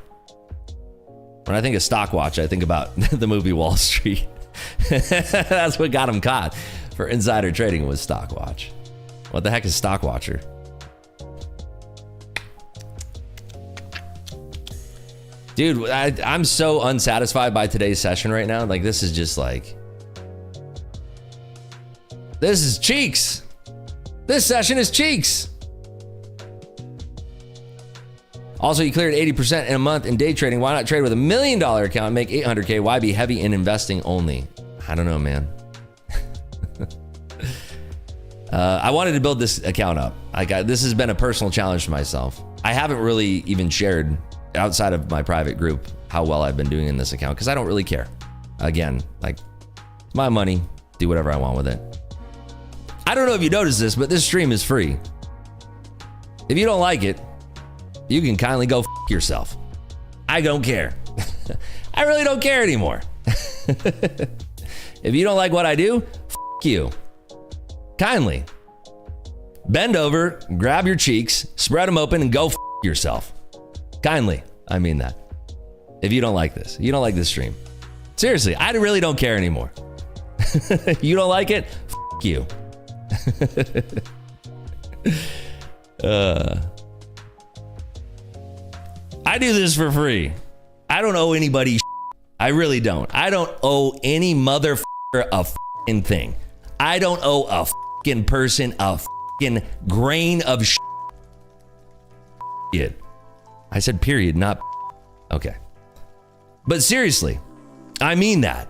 Speaker 1: When I think of stock watch, I think about the movie Wall Street. That's what got him caught for insider trading was stock watch. What the heck is stock watcher? Dude, I'm so unsatisfied by today's session right now. Like, this is just like... This is cheeks. This session is cheeks. Also, you cleared 80% in a month in day trading. Why not trade with $1 million account and make 800K? Why be heavy in investing only? I don't know, man. I wanted to build this account up. This has been a personal challenge for myself. I haven't really even shared outside of my private group how well I've been doing in this account because I don't really care. Again, like, it's my money. Do whatever I want with it. I don't know if you noticed this, but this stream is free. If you don't like it, you can kindly go f yourself. I don't care. I really don't care anymore. If you don't like what I do, f you. Kindly. Bend over, grab your cheeks, spread them open, and go f yourself. Kindly. I mean that. If you don't like this, you don't like this stream. Seriously, I really don't care anymore. You don't like it? F you. I do this for free. I don't owe anybody. I really don't. I don't owe any motherfucker a fucking thing. I don't owe a fucking person a fucking grain of shit. I said period, not okay. But seriously, I mean that.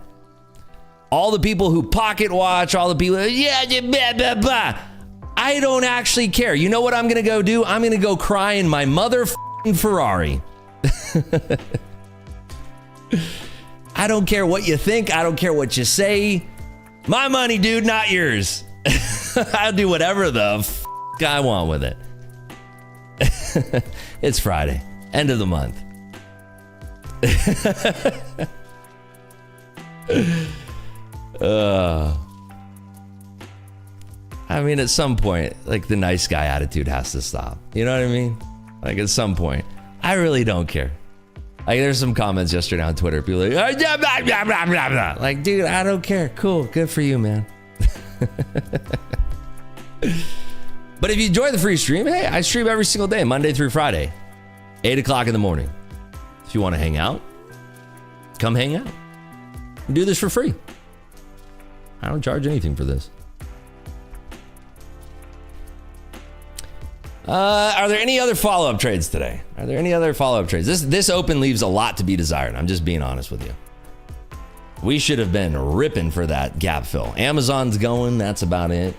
Speaker 1: All the people who pocket watch, all the people, blah, blah, blah. I don't actually care. You know what I'm gonna go do? I'm gonna go cry in my motherfucking Ferrari. I don't care what you think. I don't care what you say. My money, dude, not yours. I'll do whatever the f I want with it. It's Friday, end of the month. I mean, at some point, like the nice guy attitude has to stop. You know what I mean? Like at some point, I really don't care. Like there's some comments yesterday on Twitter. People are like, blah, blah, blah, blah, blah, blah. Like, dude, I don't care. Cool, good for you, man. But if you enjoy the free stream, hey, I stream every single day, Monday through Friday, 8 o'clock in the morning. If you want to hang out, come hang out. Do this for free. I don't charge anything for this. Are there any other follow-up trades today? Are there any other follow-up trades? This open leaves a lot to be desired. I'm just being honest with you. We should have been ripping for that gap fill. Amazon's going. That's about it.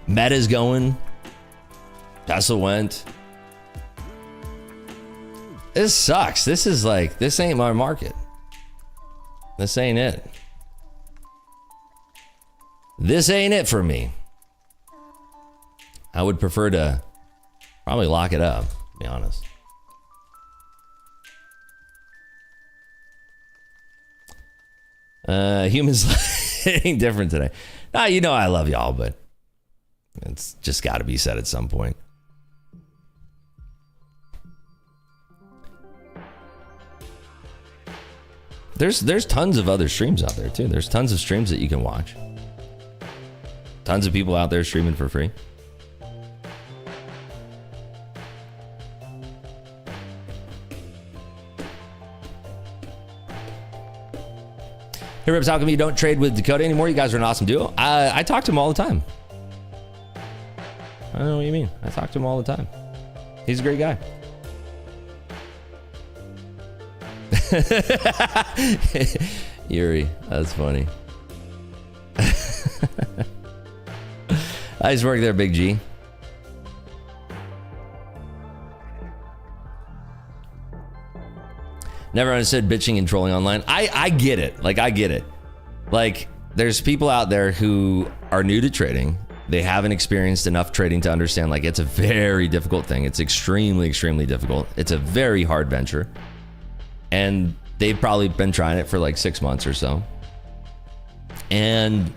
Speaker 1: Meta's going. Tesla went. This sucks. This is like, this ain't my market. This ain't it. This ain't it for me. I would prefer to probably lock it up, to be honest. Humans ain't different today. You know I love y'all, but it's just got to be said at some point. There's tons of other streams out there too. There's tons of streams that you can watch. Tons of people out there streaming for free. Hey Rips, how come you don't trade with Dakota anymore? You guys are an awesome duo. I talk to him all the time. I don't know what you mean. I talk to him all the time. He's a great guy. Yuri, that's funny. I just work there, Big G. Never understood bitching and trolling online. I get it. Like, I get it. Like, there's people out there who are new to trading. They haven't experienced enough trading to understand, like, it's a very difficult thing. It's extremely, extremely difficult. It's a very hard venture. And they've probably been trying it for like 6 months or so. And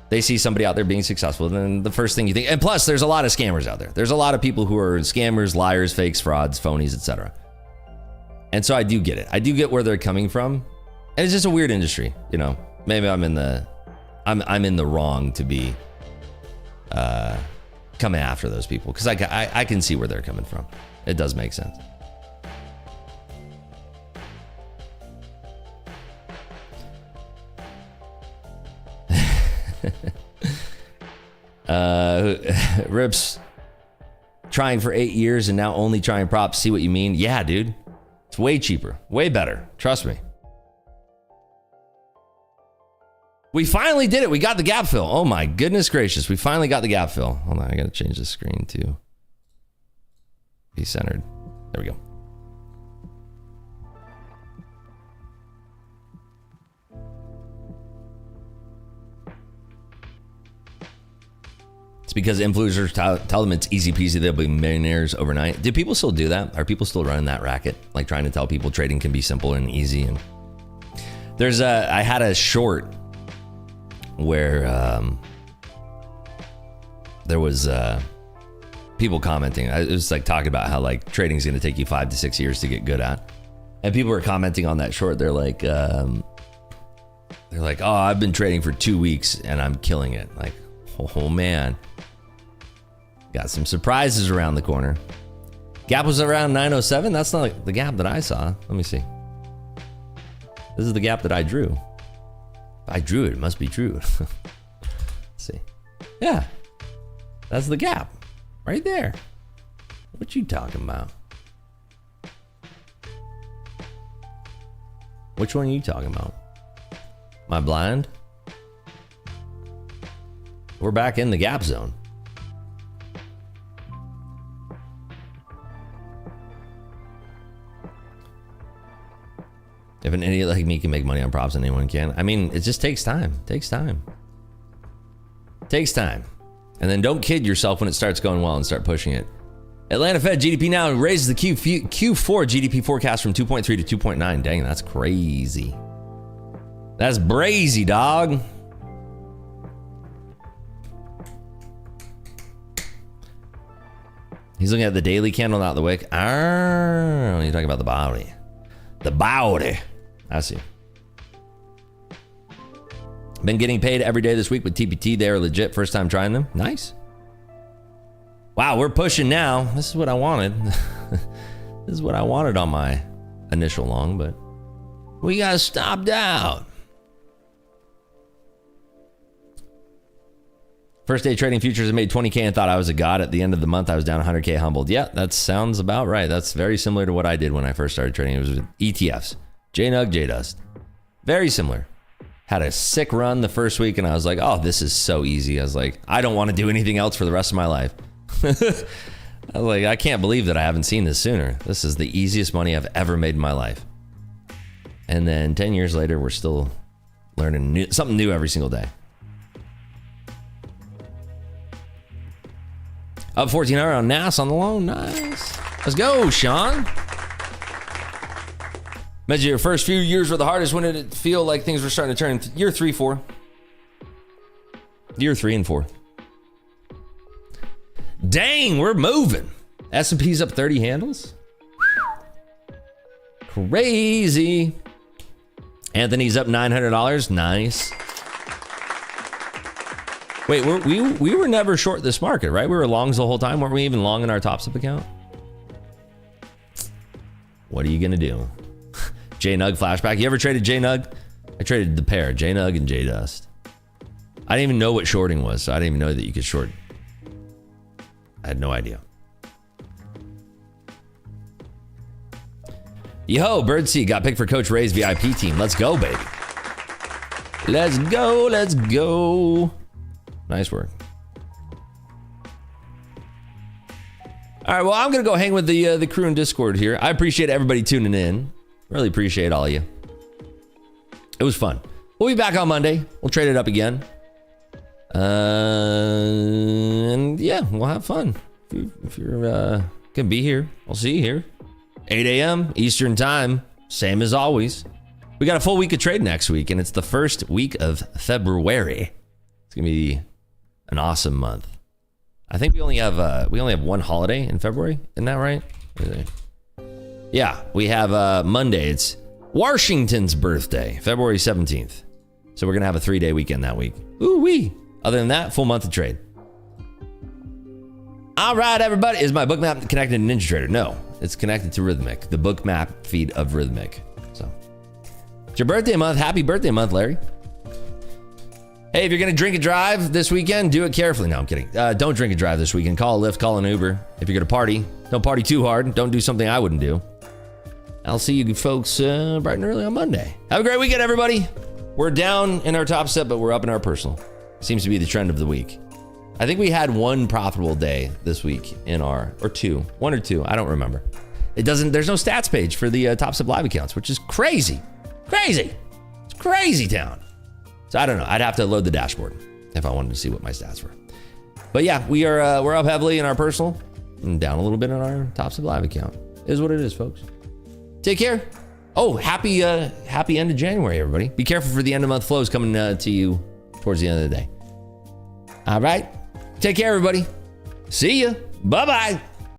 Speaker 1: they see somebody out there being successful. And then the first thing you think, and plus there's a lot of scammers out there. There's a lot of people who are scammers, liars, fakes, frauds, phonies, etc. And so I do get it. I do get where they're coming from. And it's just a weird industry, you know. Maybe I'm in the wrong to be coming after those people, because I can see where they're coming from. It does make sense. Rips trying for 8 years and now only trying props. See what you mean? Yeah, dude. It's way cheaper, way better. Trust me. We finally did it. We got the gap fill. Oh my goodness gracious. We finally got the gap fill. Hold on. I got to change the screen to be centered. There we go. It's because influencers tell them it's easy peasy, they'll be millionaires overnight. Do people still do that? Are people still running that racket? Like trying to tell people trading can be simple and easy? And I had a short where there was people commenting. It was like talking about how like trading is going to take you 5 to 6 years to get good at. And people were commenting on that short. They're like, oh, I've been trading for 2 weeks and I'm killing it. Like, oh man. Got some surprises around the corner. Gap was around 907. That's not like the gap that I saw. Let me see. This is the gap that I drew. If I drew it, it must be true. Let's see. Yeah. That's the gap. Right there. What you talking about? Which one are you talking about? Am I blind? We're back in the gap zone. If an idiot like me can make money on props, anyone can. I mean, it just takes time. Takes time. Takes time. And then don't kid yourself when it starts going well and start pushing it. Atlanta Fed GDP now raises the Q4 GDP forecast from 2.3 to 2.9. Dang, that's crazy. That's brazy, dog. He's looking at the daily candle, not the wick. Ah, you're talking about the body. The body. I see. Been getting paid every day this week with TPT. They are legit. First time trying them. Nice. Wow, we're pushing now. This is what I wanted. This is what I wanted on my initial long, but we got stopped out. First day trading futures, I made 20K and thought I was a god. At the end of the month, I was down 100K humbled. Yeah, that sounds about right. That's very similar to what I did when I first started trading. It was with ETFs. JNUG, JDust. Very similar. Had a sick run the first week and I was like, oh, this is so easy. I was like, I don't want to do anything else for the rest of my life. I was like, I can't believe that I haven't seen this sooner. This is the easiest money I've ever made in my life. And then 10 years later, we're still learning something new every single day. Up 1400 on NAS on the loan. Nice. Let's go, Sean. Imagine your first few years were the hardest. When did it feel like things were starting to turn? Year 3, 4. Year 3 and 4. Dang, we're moving. S&P's up 30 handles. Crazy. Anthony's up $900. Nice. Wait, we were never short this market, right? We were longs the whole time. Weren't we even long in our TopSip account? What are you gonna do? JNUG flashback. You ever traded JNUG? I traded the pair, JNUG and JDust. I didn't even know what shorting was, so I didn't even know that you could short. I had no idea. Yo, Birdsea got picked for Coach Ray's VIP team. Let's go, baby. Let's go, let's go. Nice work. All right, well, I'm gonna go hang with the crew in Discord here. I appreciate everybody tuning in. Really appreciate all of you. It was fun. We'll be back on Monday. We'll trade it up again. And yeah, we'll have fun. If you're gonna be here, I'll see you here. 8 a.m. Eastern time, same as always. We got a full week of trade next week, and it's the first week of February. It's gonna be an awesome month. I think we only have one holiday in February. Isn't that right? Yeah, we have Monday. It's Washington's birthday, February 17th. So we're gonna have a 3-day weekend that week. Ooh wee. Other than that, full month of trade. All right, everybody. Is my bookmap connected to NinjaTrader? No, it's connected to Rhythmic, the bookmap feed of Rhythmic. So it's your birthday month. Happy birthday month, Larry. Hey, if you're gonna drink and drive this weekend, do it carefully. No, I'm kidding. Don't drink and drive this weekend. Call a Lyft, call an Uber. If you're gonna party, don't party too hard. Don't do something I wouldn't do. I'll see you folks bright and early on Monday. Have a great weekend, everybody. We're down in our top set, but we're up in our personal. Seems to be the trend of the week. I think we had one profitable day this week in our, or two, one or two, I don't remember. It doesn't, there's no stats page for the TopSip live accounts, which is crazy. Crazy. It's crazy town. So I don't know. I'd have to load the dashboard if I wanted to see what my stats were. But yeah, we're up heavily in our personal and down a little bit on our TopSip live account. It is what it is, folks. Take care. Oh, happy end of January, everybody. Be careful for the end of month flows coming to you towards the end of the day. All right. Take care, everybody. See ya. Bye-bye.